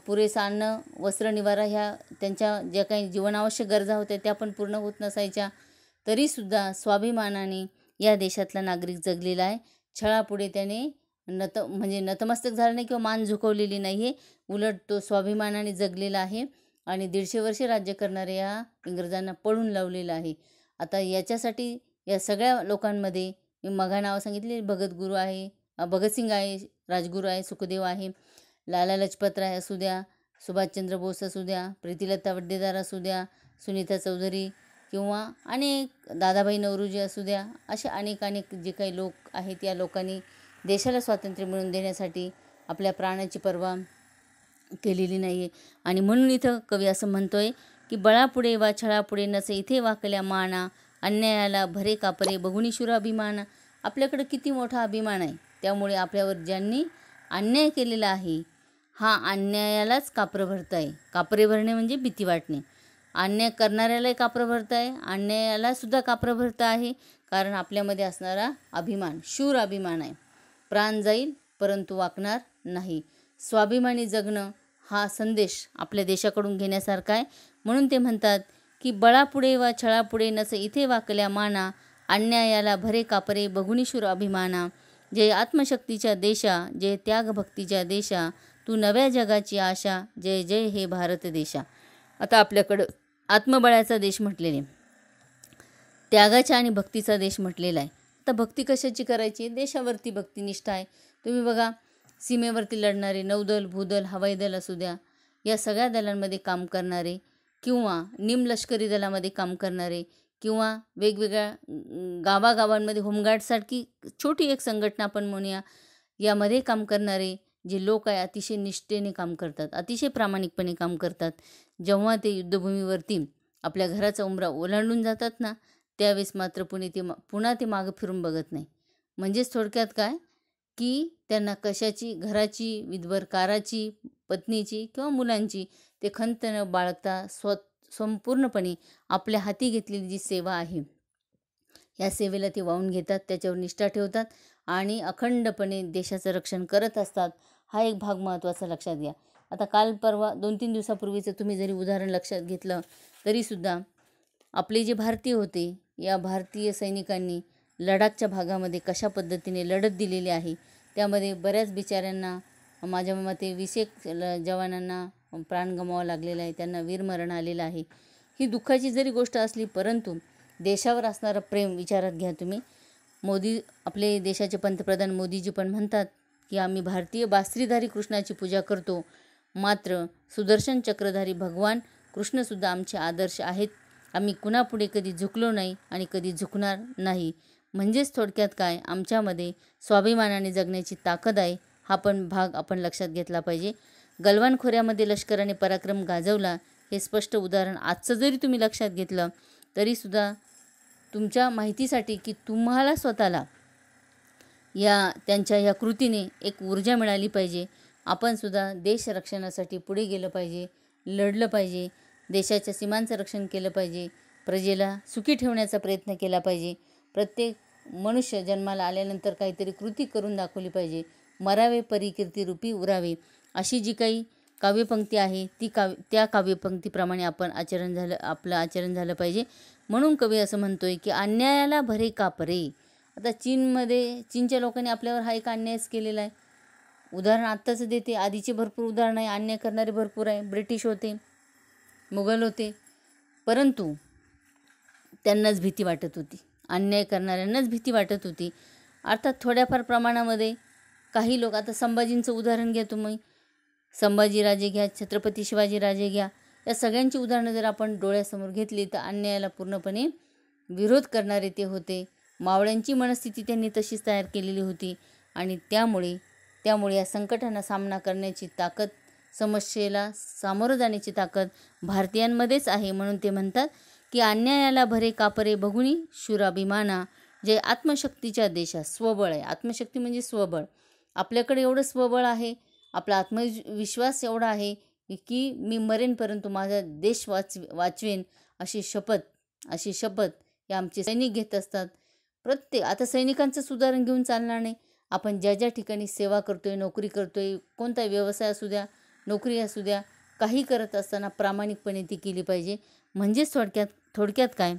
पुरेसा अन्न, वस्त्र, निवारा ह्या त्यांच्या ज्या काही जीवनावश्यक गरजा होत्या त्या पण पूर्ण होत नसायच्या. तरीसुद्धा स्वाभिमानाने या देशातला नागरिक जगलेला आहे. छळापुढे त्याने नतमस्तक झालं नाही किंवा मान झुकवलेली नाही आहे, उलट तो स्वाभिमानाने जगलेला आहे आणि 150 वर्षे राज्य करणाऱ्या या इंग्रजांना पळून लावलेलं आहे. आता याच्यासाठी या सगळ्या लोकांमध्ये मी मघा नावं सांगितले, भगतसिंग आहे, राजगुरू आहे, सुखदेव आहे, लाला लजपतराय असू द्या, सुभाषचंद्र बोस असू द्या, प्रीतिलता वड्डेदार असू द्या, सुनीता चौधरी किंवा अनेक दादाभाई नौरोजी असू द्या, असे अनेक जे काही लोक आहेत, या लोकांनी देशाला स्वातंत्र्य मिळवून देण्यासाठी आपल्या प्राणाची पर्वा केलेली नाही आहे. आणि म्हणून इथं कवी असं म्हणतोय की बळापुढे वा छळापुढे नसे इथे वाकल्या माना, अन्यायाला भरे कापरे बघुनी शुराभिमान. आपल्याकडं किती मोठा अभिमान आहे, त्यामुळे आपल्यावर ज्यांनी अन्याय केलेला आहे, हा अन्यायालाच कापरं भरत आहे. कापरे भरणे म्हणजे भीती वाटणे. अन्याय करणाऱ्यालाही कापरं भरत आहे, अन्यायालासुद्धा कापरं भरत आहे, कारण आपल्यामध्ये असणारा अभिमान शूर अभिमान आहे. प्राण जाईल परंतु वाकणार नाही. स्वाभिमानी जगणं हा संदेश आपल्या देशाकडून घेण्यासारखा आहे. म्हणून ते म्हणतात की बळापुढे वा छळापुढे नसे इथे वाकल्या माना, अन्यायाला भरे कापरे बघुनी शूर अभिमाना. जय आत्मशक्तीच्या देशा, जय त्यागभक्तीच्या देशा, तू नव्या जगाची आशा, जय जय हे भारत देशा. आता आपल्याकडं आत्मबळाचा देश म्हटलेले, त्यागाच्या आणि भक्तीचा देश म्हटलेला आहे. आता भक्ती कशाची करायची, देशावरती भक्तिनिष्ठा आहे. तुम्ही बघा, सीमेवरती लढणारे नौदल, भूदल, हवाई दल असू द्या, या सगळ्या दलांमध्ये काम करणारे किंवा निमलष्करी दलामध्ये काम करणारे किंवा वेगवेगळ्या गावागावांमध्ये होमगार्डसारखी छोटी एक संघटना आपण म्हणूया, यामध्ये काम करणारे जे लोक आहे अतिशय निष्ठेने काम करतात, अतिशय प्रामाणिकपणे काम करतात. जेव्हा ते युद्धभूमीवरती आपल्या घराचा उंबरा ओलांडून जातात ना, त्यावेळेस मात्र पुन्हा ते मागं फिरून बघत नाही. म्हणजेच थोडक्यात काय, की त्यांना कशाची, घराची, विधवर काराची, पत्नीची किंवा मुलांची ते खंत न बाळगता संपूर्णपणे आपल्या हाती घेतलेली जी सेवा आहे, या सेवेला ते वाहून घेतात, त्याच्यावर निष्ठा ठेवतात आणि अखंडपणे देशाचं रक्षण करत असतात. हा एक भाग महत्त्वाचा लक्षात घ्या. आता काल परवा 2-3 दिवसापूर्वीचं तुम्ही जरी उदाहरण लक्षात घेतलं तरीसुद्धा आपले जे भारतीय होते, या भारतीय सैनिकांनी लडाखच्या भागामध्ये कशा पद्धतीने लढत दिलेली आहे, त्यामध्ये बऱ्याच बिचाऱ्यांना, माझ्या मते 20 जवानांना प्राण गमवावं लागलेलं आहे, त्यांना वीरमरण आलेलं आहे. ही दुःखाची जरी गोष्ट असली, परंतु देशावर असणारं प्रेम विचारात घ्या तुम्ही. आपले देशाचे पंतप्रधान मोदीजी पण म्हणतात की आम्ही भारतीय बासरीधारी कृष्णाची पूजा करतो, मात्र सुदर्शन चक्रधारी भगवान कृष्णसुद्धा आमचे आदर्श आहेत. आम्ही कुणापुढे कधी झुकलो नाही आणि कधी झुकणार नाही. म्हणजेच थोडक्यात काय, आमच्यामध्ये स्वाभिमानाने जगण्याची ताकद आहे. हा पण भाग आपण लक्षात घेतला पाहिजे. गलवान खोऱ्यामध्ये लष्कराने पराक्रम गाजवला, हे स्पष्ट उदाहरण आजचं जरी तुम्ही लक्षात घेतलं तरीसुद्धा तुमच्या माहितीसाठी की तुम्हाला स्वतःला त्यांच्या या कृतीने एक ऊर्जा मिळाली पाहिजे. आपणसुद्धा देश रक्षणासाठी पुढे गेलं पाहिजे, लढलं पाहिजे, देशाच्या सीमांचं रक्षण केलं पाहिजे, प्रजेला सुखी ठेवण्याचा प्रयत्न केला पाहिजे. प्रत्येक मनुष्य जन्माला आल्यानंतर काहीतरी कृती करून दाखवली पाहिजे. मरावे परी कीर्ती रूपी उरावे, अशी जी काही काव्यपंक्ती आहे त्या काव्यपंक्तीप्रमाणे आपलं आचरण झालं पाहिजे. म्हणून कवी असं म्हणतोय की अन्यायाला भरे का परे. आता चीनच्या लोकांनी आपल्यावर हा एक अन्यायच केलेला आहे. उदाहरण आत्ताच देते, आधीचे भरपूर उदाहरण आहे, अन्याय करणारे भरपूर आहे. ब्रिटिश होते, मुघल होते, परंतु त्यांनाच भीती वाटत होती, अन्याय करणाऱ्यांनाच भीती वाटत होती. अर्थात थोड्याफार प्रमाणामध्ये काही लोक, आता संभाजींचं उदाहरण घ्या तुम्ही, संभाजीराजे घ्या, छत्रपती शिवाजीराजे घ्या, या सगळ्यांची उदाहरणं जर आपण डोळ्यासमोर घेतली तर अन्यायाला पूर्णपणे विरोध करणारे ते होते. मावळ्यांची मनस्थिती त्यांनी तशीच तयार केलेली होती आणि त्यामुळे या संकटांना सामना करण्याची ताकद, समस्येला सामोरं जाण्याची ताकद भारतीयांमध्येच आहे. म्हणून ते म्हणतात की अन्यायाला भरे कापरे बघुनी शुराभिमाना, जे आत्मशक्तीच्या देशात स्वबळ आहे. आत्मशक्ती म्हणजे स्वबळ. आपल्याकडे एवढं स्वबळ आहे, आपला आत्मविश्वास एवढा आहे की मी मरेन परंतु माझा देश वाचवेन, अशी शपथ हे आमचे सैनिक घेत असतात. आता सैनिकांचं उदाहरण घेऊन चालणार नाही. आपण ज्या ठिकाणी सेवा करतोय, नोकरी करतोय, कोणता व्यवसाय असू द्या, नोकरी असू द्या, काही करत असताना प्रामाणिकपणे ती केली पाहिजे. म्हणजेच थोडक्यात काय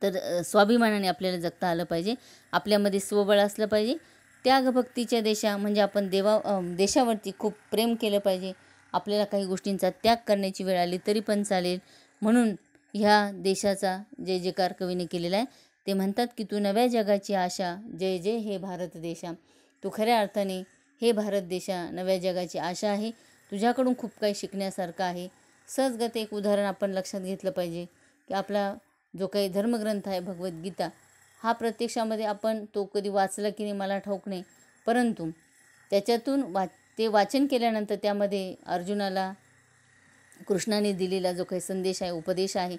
तर स्वाभिमानाने आपल्याला जगता आलं पाहिजे. आपल्यामध्ये स्वबळ असलं पाहिजे. त्यागभक्तीच्या म्हणजे आपण देशावरती खूप प्रेम केलं पाहिजे. आपल्याला काही गोष्टींचा त्याग करण्याची वेळ आली तरी पण चालेल. म्हणून ह्या देशाचा जय जयकार कवीने केलेला आहे. ते म्हणतात की तू नव्या जगाची आशा, जय जय हे भारत देशा. तू खऱ्या अर्थाने हे भारत देशा नव्या जगाची आशा आहे. तुझ्याकडून खूप काही शिकण्यासारखं आहे. सहजगत एक उदाहरण आपण लक्षात घेतलं पाहिजे की आपला जो काही धर्मग्रंथ आहे भगवद्गीता, हा प्रत्यक्षामध्ये आपण तो कधी वाचला की नाही मला ठाऊक नाही, परंतु त्याच्यातून ते वाचन केल्यानंतर त्यामध्ये अर्जुनाला कृष्णाने दिलेला जो काही संदेश आहे, उपदेश आहे,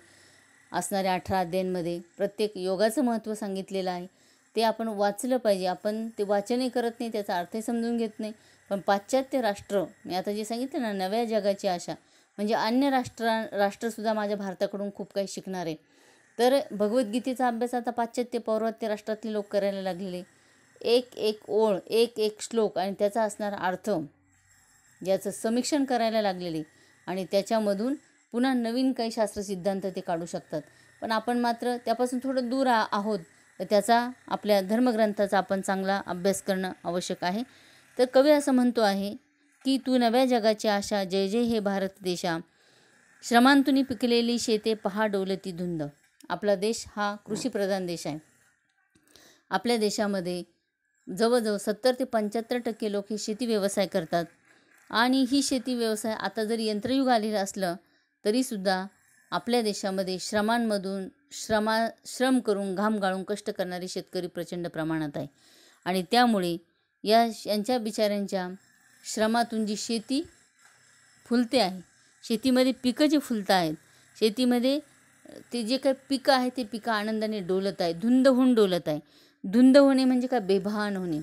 असणाऱ्या 18 अध्यायांमध्ये प्रत्येक योगाचं महत्त्व सांगितलेलं आहे. ते आपण वाचलं पाहिजे. आपण ते वाचनही करत नाही, त्याचा अर्थही समजून घेत नाही. पण पाश्चात्य राष्ट्र, मी आता जे सांगितलं ना, नव्या जगाची आशा, म्हणजे अन्य राष्ट्रसुद्धा माझ्या भारताकडून खूप काही शिकणार आहे. तर भगवद्गीतेचा अभ्यास आता पाश्चात्य पौर्वात्य राष्ट्रातले लोक करायला लागलेले. एक ओळ, एक श्लोक आणि त्याचा असणारा अर्थ याचं समीक्षण करायला लागलेले आणि त्याच्यामधून पुन्हा नवीन काही शास्त्र सिद्धांत ते काढू शकतात. पण आपण मात्र त्यापासून थोडं दूर आहोत. तर त्याचा, आपल्या धर्मग्रंथाचा आपण चांगला अभ्यास करणं आवश्यक आहे. तर कवी असं म्हणतो आहे की तू नव्या जगाची आशा, जय जय हे भारत देशा. श्रमांतुनी पिकलेली शेते पहा डोलती धुंद. आपला देश हा कृषीप्रधान देश आहे. आपल्या देशामध्ये जवळजवळ 70 ते 75% लोक हे शेती व्यवसाय करतात आणि ही शेती व्यवसाय आता जरी यंत्रयुग आलेलं असलं तरीसुद्धा आपल्या देशामध्ये श्रमांमधून श्रम करून घाम गाळून कष्ट करणारे शेतकरी प्रचंड प्रमाणात आहे. आणि त्यामुळे यांच्या बिचाऱ्यांच्या श्रमातून जी शेती फुलते आहे, शेतीमध्ये पिकं जी फुलत आहेत, शेतीमध्ये ते जे काही पिकं आहे ते पिकं आनंदाने डोलत आहे, धुंद होऊन डोलत आहे. धुंद होणे म्हणजे काय? बेभान होणे,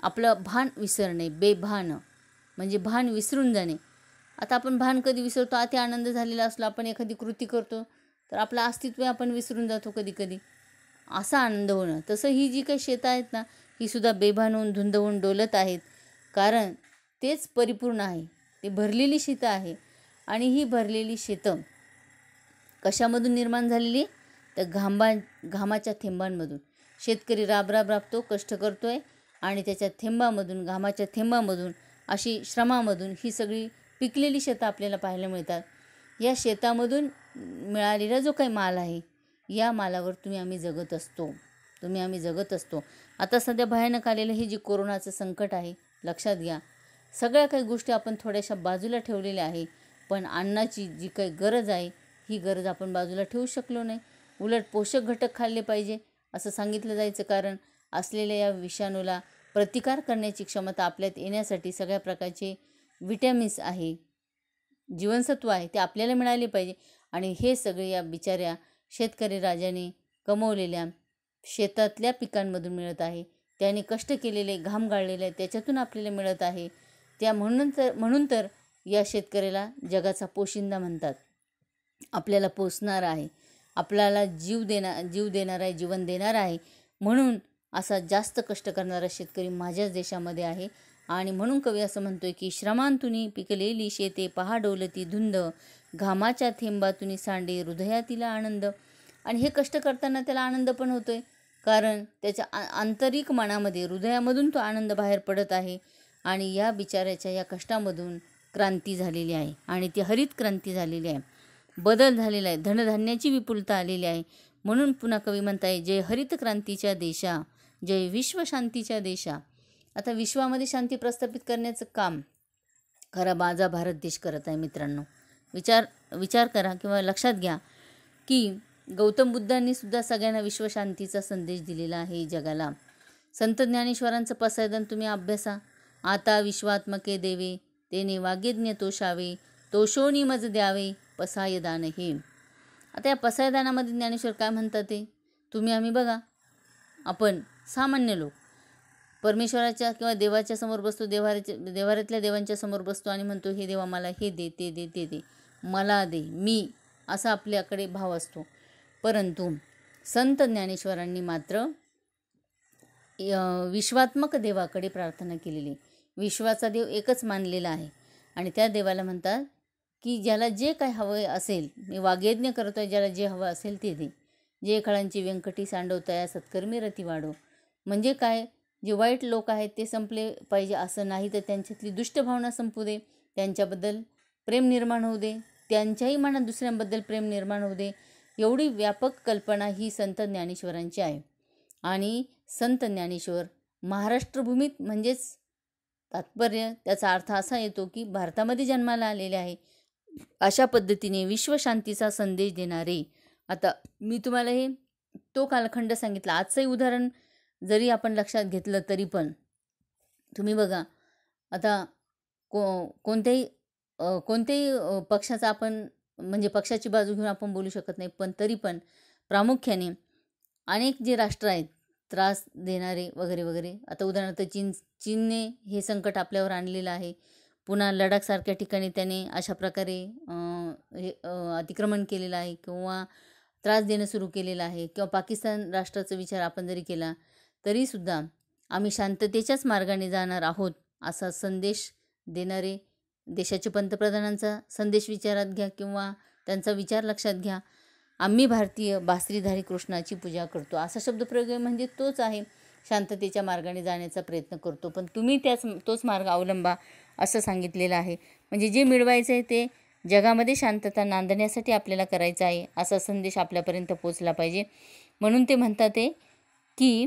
आपलं भान विसरणे. बेभान म्हणजे भान विसरून जाणे. आता आपण भान कधी विसरतो? अति आनंद झालेला असला, आपण एखादी कृती करतो तर आपलं अस्तित्व आपण विसरून जातो कधी कधी, असा आनंद होणं. तसं ही जी काही शेतं आहेत ना, ही सुद्धा बेभान होऊन धुंद होऊन डोलत आहेत, कारण तेच परिपूर्ण आहे, ते भरलेली शेतं आहे. आणि ही भरलेली शेतं कशामधून निर्माण झालेली? तर घामाच्या थेंबांमधून. शेतकरी राबतो, कष्ट करतोय, आणि त्याच्या थेंबामधून, घामाच्या थेंबामधून, अशी श्रमामधून ही सगळी पिकलेली शेतं आपल्याला पाहायला मिळतात. या शेतामधून मिळालेला जो काही माल आहे, या मालावर आम्ही जगत असतो. आता सध्या भयानक आलेलं हे जे कोरोनाचं संकट आहे, लक्षात घ्या, सगळ्या काही गोष्टी आपण थोड्याशा बाजूला ठेवलेल्या आहे, पण अन्नाची जी काही गरज आहे, ही गरज आपण बाजूला ठेवू शकलो नाही. उलट पोषक घटक खाल्ले पाहिजे असं सांगितलं जायचं, कारण असलेल्या या विषाणूला प्रतिकार करण्याची क्षमता आपल्यात येण्यासाठी सगळ्या प्रकारचे विटॅमिन्स आहे, जीवनसत्व आहे, ते आपल्याला मिळाले पाहिजे. आणि हे सगळे या बिचाऱ्या शेतकरी राजाने कमवलेल्या शेतातल्या पिकांमधून मिळत आहे. त्याने कष्ट केलेले, घाम गाळलेले, त्याच्यातून आपल्याला मिळत आहे. म्हणून तर या शेतकऱ्याला जगाचा पोशिंदा म्हणतात. आपल्याला पोसणार आहे, आपल्याला जीव देणार आहे, जीवन देणार आहे. म्हणून असा जास्त कष्ट करणारा शेतकरी माझ्याच देशामध्ये आहे. आणि म्हणून कवी असं म्हणतोय की श्रमांतुनी पिकलेली शेते पहा डोलती धुंद, घामाच्या थेंबातुनी सांडे हृदयातील आनंद. आणि हे कष्ट करताना त्याला आनंद पण होतोय, कारण त्याच्या आंतरिक मनामध्ये, हृदयामधून तो आनंद बाहेर पडत आहे. आणि या बिचाऱ्याच्या या कष्टामधून क्रांती झालेली आहे, आणि ती हरित क्रांती झालेली आहे, बदल झालेला आहे, धनधान्याची विपुलता आलेली आहे. म्हणून पुन्हा कवी म्हणताय, जय हरित क्रांतीच्या देशा, जय विश्वशांतीच्या देशा. आता विश्वामध्ये शांती प्रस्थापित करण्याचं काम खरा माझा भारत देश करत आहे. मित्रांनो, विचार करा किंवा लक्षात घ्या की गौतम बुद्धांनी सुद्धा सगळ्यांना विश्वशांतीचा संदेश दिलेला आहे जगाला. संत ज्ञानेश्वरांचं पसायदान तुम्ही अभ्यासा. आता विश्वात्मके देवे, तेने वाग्यज्ञ तोषावे, तोषोनी मज द्यावे पसायदान हे. आता या पसायदानामध्ये ज्ञानेश्वर काय म्हणतात ते आम्ही बघा. आपण सामान्य लोक परमेश्वराच्या किंवा देवाच्या समोर बसतो, देवाऱ्यातल्या देवांच्या समोर बसतो आणि म्हणतो, हे देवा मला हे दे, ते दे, ते दे, मला दे, मी, असा आपल्याकडे भाव असतो. परंतु संत ज्ञानेश्वरांनी मात्र विश्वात्मक देवाकडे प्रार्थना केलेली. विश्वाचा देव एकच मानलेला आहे, आणि त्या देवाला म्हणतात की ज्याला जे काही हवं असेल, मी वाग्यज्ञ करतोय, ज्याला जे हवं असेल ते दे. जे खळांची व्यंकटी सांडवतया सत्कर्मी रती वाढो. म्हणजे काय, जे वाईट लोक आहेत ते संपले पाहिजे असं नाही, तर त्यांच्यातली दुष्ट भावना संपू दे, त्यांच्याबद्दल प्रेम निर्माण होऊ दे, त्यांच्याही मनात दुसऱ्यांबद्दल प्रेम निर्माण होऊ दे. एवढी व्यापक कल्पना ही संत ज्ञानेश्वरांची आहे. आणि संत ज्ञानेश्वर महाराष्ट्रभूमीत, म्हणजेच तात्पर्य त्याचा अर्थ असा येतो की भारतामध्ये जन्माला आलेले आहे. अशा पद्धतीने विश्वशांतीचा संदेश देणारे. आता मी तुम्हाला तो कालखंड सांगितला. आजचंही उदाहरण जरी आपण लक्षात घेतलं तरी पण तुम्ही बघा, आता कोणत्याही पक्षाचा आपण, म्हणजे पक्षाची बाजू घेऊन आपण बोलू शकत नाही, पण तरी पण प्रामुख्याने अनेक जे राष्ट्र आहेत त्रास देणारे वगैरे वगैरे. आता उदाहरणार्थ चीनने हे संकट आपल्यावर आणलेलं आहे. पुन्हा लडाखसारख्या ठिकाणी त्याने अशा प्रकारे अतिक्रमण केलेलं आहे किंवा त्रास देणं सुरू केलेलं आहे. किंवा पाकिस्तान राष्ट्राचा विचार आपण जरी केला तरीसुद्धा आम्ही शांततेच्याच मार्गाने जाणार आहोत असा संदेश देणारे देशाचे पंतप्रधानांचा संदेश विचारात घ्या किंवा त्यांचा विचार लक्षात घ्या. आम्ही भारतीय बासरीधारी कृष्णाची पूजा करतो, असा शब्दप्रयोग म्हणजे तोच आहे. शांततेच्या मार्गाने जाण्याचा प्रयत्न करतो, पण तुम्ही तोच मार्ग अवलंबा असं सांगितलेलं आहे. म्हणजे जे मिळवायचं आहे ते जगामध्ये शांतता नांदण्यासाठी आपल्याला करायचं आहे, असा संदेश आपल्यापर्यंत पोचला पाहिजे. म्हणून ते म्हणतात की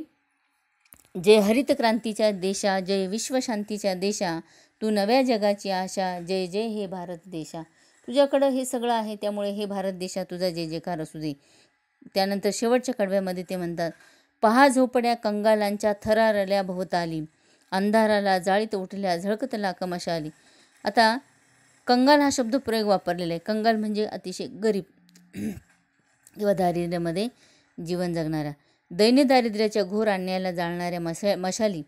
जय हरित क्रांतीच्या देशा, जय विश्वशांतीच्या देशा, तू नव्या जगाची आशा, जय जय हे भारत देशा. तुझ्याकडं हे सगळं आहे, त्यामुळे हे भारत देशा तुझा जय जयकार असू दे. त्यानंतर शेवटच्या कडव्यामध्ये ते म्हणतात, पहा झोपड्या कंगालांच्या थरारल्या भोवताली, अंधाराला जाळीत उठल्या झळकतला कमशाली. आता कंगाल हा शब्द प्रयोग वापरलेला आहे. कंगाल म्हणजे अतिशय गरीब किंवा दारिद्र्यामध्ये जीवन जगणारा. दैन्य दारिद्र्याच्या घोर अन्यायाला जाळणाऱ्या मशाली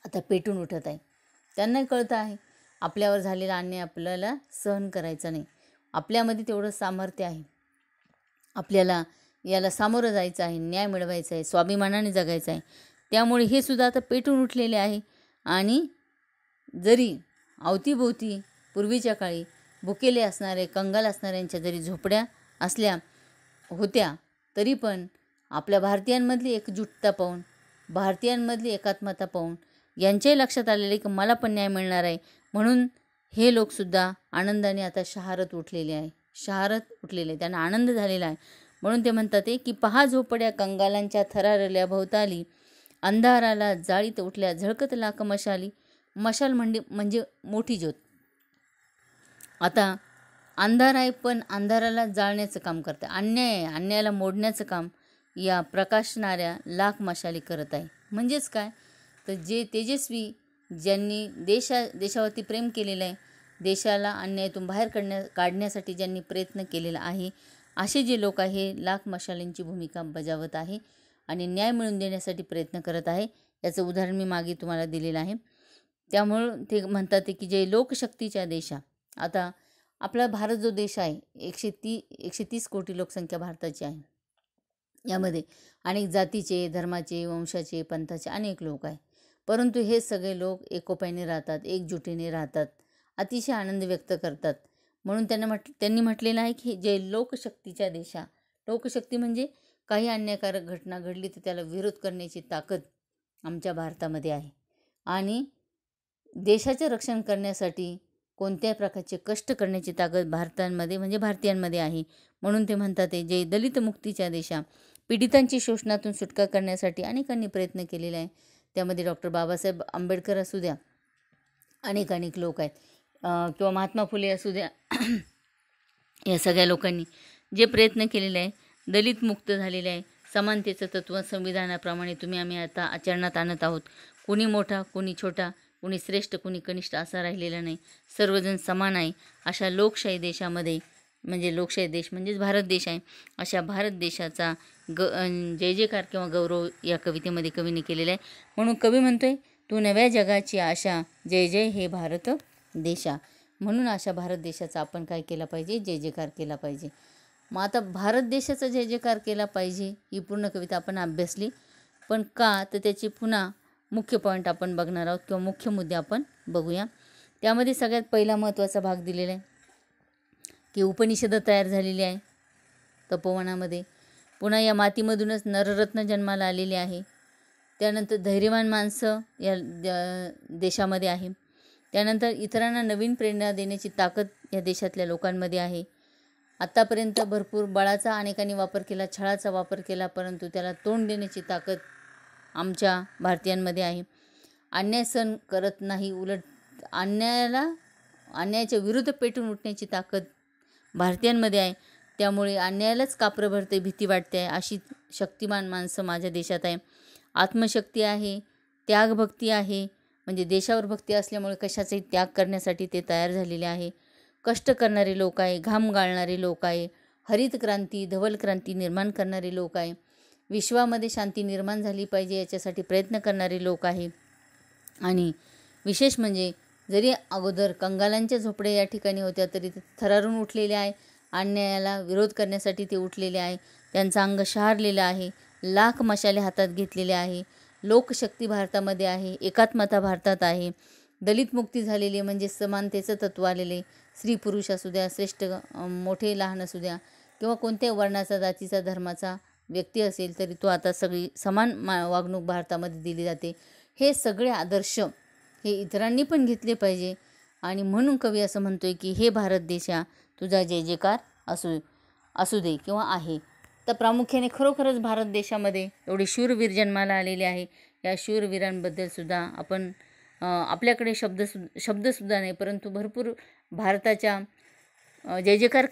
आता पेटून उठत आहे. त्यांना कळतं आहे आपल्यावर झालेला अन्याय आपल्याला सहन करायचा नाही. आपल्यामध्ये तेवढं सामर्थ्य आहे, आपल्याला याला सामोरं जायचं आहे, न्याय मिळवायचा आहे, स्वाभिमानाने जगायचं आहे. त्यामुळे हे सुद्धा आता पेटून उठलेले आहे. आणि जरी अवतीभोवती पूर्वीच्या काळी भुकेले असणारे कंगाल असणाऱ्यांच्या जरी झोपड्या असल्या होत्या, तरी पण आपल्या भारतीयांमधली एकजुटता पाहून, भारतीयांमधली एकात्मता पाहून यांच्याही लक्षात आलेले की मला पण न्याय मिळणार आहे. म्हणून हे लोकसुद्धा आनंदाने आता शहारत उठलेले आहे, त्यांना आनंद झालेला आहे. म्हणून ते म्हणतात की पहा झोपड्या कंगालांच्या थरारल्या भोवताली, अंधाराला जाळीत उठल्या झळकत लाख मशाली. मशाल म्हणजे मोठी ज्योत. आता अंधार आहे, पण अंधाराला जाळण्याचं काम करतं. अन्यायाला मोडण्याचं काम या प्रकाशणाऱ्या लाख मशाली करत आहे. म्हणजेच काय, तर जे तेजस्वी, ज्यांनी देशावरती प्रेम केलेलं आहे, देशाला अन्यायातून बाहेर काढण्यासाठी ज्यांनी प्रयत्न केलेला आहे, असे जे लोक आहे लाख मशालींची भूमिका बजावत आहे आणि न्याय मिळवून देण्यासाठी प्रयत्न करत आहे. याचं उदाहरण मी मागे तुम्हाला दिलेलं आहे. त्यामुळं ते म्हणतात की जे लोकशक्तीच्या देशा, आता आपला भारत जो देश आहे 130 कोटी लोकसंख्या भारताची आहे. यामध्ये अनेक जातीचे, धर्माचे, वंशाचे, पंथाचे अनेक लोक आहे. परंतु हे सगळे लोक एकोप्याने राहतात, एकजुटीने राहतात, अतिशय आनंद व्यक्त करतात. म्हणून त्यांनी म्हटलेलं आहे की जे लोकशक्तीच्या देशा, लोकशक्ती म्हणजे काही अन्यायकारक घटना घडली तर त्याला विरोध करण्याची ताकद आमच्या भारतामध्ये आहे. आणि देशाचे रक्षण करण्यासाठी कोणत्याही प्रकारचे कष्ट करण्याची ताकद भारतीयांमध्ये आहे. म्हणून ते म्हणतात जे दलित मुक्तीच्या देशा, पीडितांची शोषणातून सुटका करण्यासाठी अनेकांनी प्रयत्न केलेले आहे. त्यामध्ये डॉक्टर बाबासाहेब आंबेडकर असू द्या, अनेक लोक आहेत, किंवा महात्मा फुले असू द्या, या सगळ्या लोकांनी जे प्रयत्न केलेले आहे, दलित मुक्त झालेले आहे. समानतेचं तत्त्व संविधानाप्रमाणे आम्ही आता आचरणात आणत आहोत. कोणी मोठा, कोणी छोटा, कोणी श्रेष्ठ, कोणी कनिष्ठ असा राहिलेला नाही. सर्वजण समान आहे. अशा लोकशाही देशामध्ये, म्हणजे लोकशाही देश म्हणजेच भारत देश आहे, अशा भारत देशाचा जय जयकार किंवा गौरव या कवितेमध्ये कवीने केलेला आहे. म्हणून कवी म्हणतोय, तू नव्या जगाची आशा, जय जय हे भारत देशा. म्हणून अशा भारत देशाचा आपण काय केला पाहिजे, जय जयकार केला पाहिजे. मग आता भारत देशाचा जय जयकार केला पाहिजे ही पूर्ण कविता आपण अभ्यासली, पण का, तर त्याची पुन्हा मुख्य पॉईंट आपण बघणार आहोत किंवा मुख्य मुद्दे आपण बघूया. त्यामध्ये सगळ्यात पहिला महत्त्वाचा भाग दिलेला आहे की उपनिषदं तयार झालेली आहे तपोवनामध्ये. पुन्हा या मातीमधूनच नररत्न जन्माला आलेले आहे. त्यानंतर धैर्यवान माणसं या देशामध्ये आहे. त्यानंतर इतरांना नवीन प्रेरणा देण्याची ताकद या देशातल्या लोकांमध्ये आहे. आत्तापर्यंत भरपूर बळाचा अनेकांनी वापर केला, छळाचा वापर केला, परंतु त्याला तोंड देण्याची ताकद आमच्या भारतीयांमध्ये आहे. अन्याय सहन करत नाही, उलट अन्यायाच्या विरुद्ध पेटून उठण्याची ताकद भारतीयांमध्ये आहे. त्यामुळे अन्यायालाच कापरं भरते, भीती वाटते आहे, अशी शक्तिमान माणसं माझ्या देशात आहे. आत्मशक्ती आहे, त्यागभक्ती आहे, म्हणजे देशावर भक्ती असल्यामुळे कशाचाही त्याग करण्यासाठी ते तयार झालेले आहे. कष्ट करणारे लोक आहे, घाम गाळणारे लोक आहे, हरित क्रांती, धवल क्रांती निर्माण करणारे लोक आहे, विश्वामध्ये शांती निर्माण झाली पाहिजे याच्यासाठी प्रयत्न करणारे लोक आहे. आणि विशेष म्हणजे जरी अगोदर कंगालांच्या झोपड्या या ठिकाणी होत्या, तरी ते थरारून उठलेले आहे. अन्यायाला विरोध करण्यासाठी ते उठलेले आहे. त्यांचं अंग शहारलेलं आहे. लाख मशाले हातात घेतलेले आहे. लोकशक्ती भारतामध्ये आहे, एकात्मता भारतात आहे. दलित मुक्ती झालेली म्हणजे समानतेचं तत्त्व आलेले. स्त्री पुरुष असू द्या, श्रेष्ठ मोठे लहान असू द्या, किंवा कोणत्याही वर्णाचा, जातीचा, धर्माचा व्यक्ती असेल तरी तो आता सगळी समान वागणूक भारतामध्ये दिली जाते. हे सगळे आदर्श हे इतरांनी पण घेतले पाहिजे. आणि म्हणून कवी असं म्हणतोय की हे भारत देशा, तुझा जय जयकार असू दे किंवा आहे. तर प्रामुख्याने खरोखरच भारत देशामध्ये एवढे शूरवीर जन्माला आलेले आहे. या शूरवीरांबद्दल सुद्धा आपण आपल्याकडे शब्दसुद्धा नाही, परंतु भरपूर भारताचा जय जयकार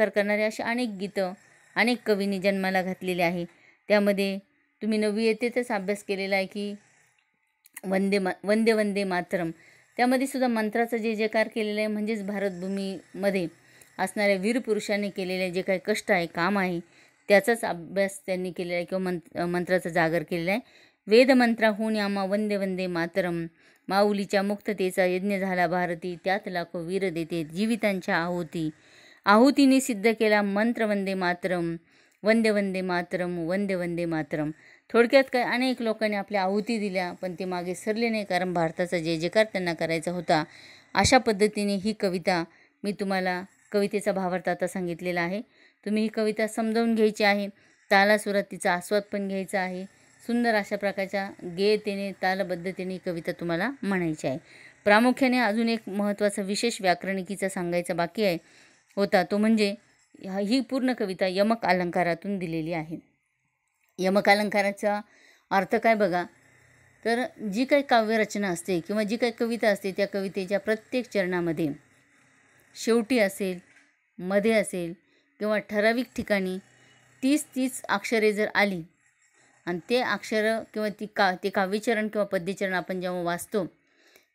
करणारे असे अनेक गीतं, अनेक कवींनी जन्माला घातलेले आहे. त्यामध्ये तुम्ही 9वी इयत्तेतच अभ्यास केलेला आहे की वंदे वंदे मातरम, त्यामध्ये सुद्धा मंत्राचा जे जयकार केलेला आहे, म्हणजेच भारतभूमीमध्ये असणाऱ्या वीर पुरुषांनी केलेले जे काही कष्ट आहे, काम आहे, त्याचाच अभ्यास त्यांनी केलेला आहे किंवा मंत्राचा जागर केलेला आहे. वेदमंत्राहून आम्हा वंदे वंदे मातरम, माऊलीच्या मुक्ततेचा यज्ञ झाला भारती, त्यात लाखो वीर देते जीवितांच्या आहुतीने सिद्ध केला मंत्र वंदे मातरम, वंदे वंदे मातरम, वंदे वंदे मातरम. थोडक्यात काय, अनेक लोकांनी आपल्या आहुती दिल्या, पण ते मागे सरले नाही, कारण भारताचा जय जयकार त्यांना करायचा होता. अशा पद्धतीने ही कविता मी तुम्हाला कवितेचा भावार्थ आता सांगितलेला आहे. तुम्ही ही कविता समजावून घ्यायची आहे, तालासुरात तिचा आस्वाद पण घ्यायचा आहे. सुंदर अशा प्रकारच्या गेयतेने तालबद्धतेने ही कविता तुम्हाला म्हणायची आहे. प्रामुख्याने अजून एक महत्त्वाचा विशेष व्याकरणिकीचा सांगायचा बाकी आहे होता, तो म्हणजे ही पूर्ण कविता यमक अलंकारातून दिलेली आहे. यमक अलंकाराचा अर्थ काय बघा, तर जी काही काव्यरचना असते किंवा जी काही कविता असते, त्या कवितेच्या प्रत्येक चरणामध्ये शेवटी असेल, मध्ये असेल किंवा ठराविक ठिकाणी 30 अक्षरे जर आली आणि ते अक्षरं किंवा ते काव्यचरण किंवा पद्यचरण आपण जेव्हा वाचतो,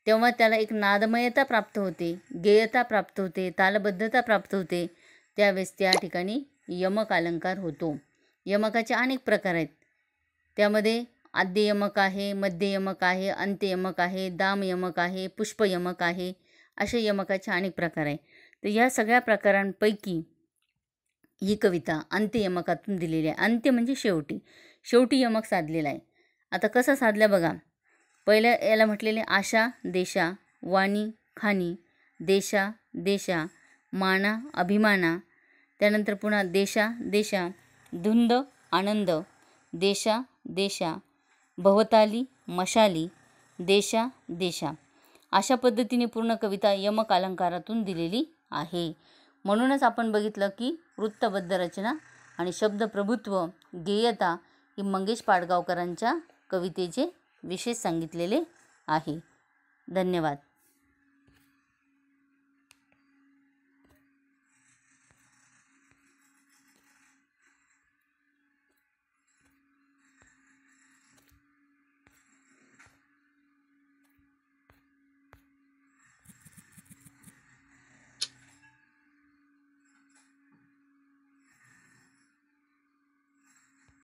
तेव्हा त्याला एक नादमयता प्राप्त होते, गेयता प्राप्त होते, तालबद्धता प्राप्त होते. त्यावेळेस त्या ठिकाणी यमक अलंकार होतो. यमकाचे अनेक प्रकार आहेत. त्यामध्ये आद्य यमक आहे, मध्य यमक आहे, अंत्य यमक आहे, दाम यमक आहे, पुष्प यमक आहे, असे यमकाचे अनेक प्रकार आहे. तर या सगळ्या प्रकारांपैकी ही कविता अंत्य यमकातून दिलेली आहे. अंत्य म्हणजे शेवटी यमक साधलेला आहे. आता कसं साधलं बघा. पहिल्या याला म्हटलेले आशा देशा, वाणी खानी, देशा देशा, माना अभिमाना, त्यानंतर पुन्हा देशा देशा, धुंद आनंद, देशा देशा, भवताली मशाली, देशा देशा. अशा पद्धतीने पूर्ण कविता यमक अलंकारातून दिलेली आहे. म्हणूनच आपण बघितलं की वृत्तबद्ध रचना आणि शब्दप्रभुत्व, गेयता ही मंगेश पाडगावकरांच्या कवितेचे विशेष सांगितलेले आहे. धन्यवाद.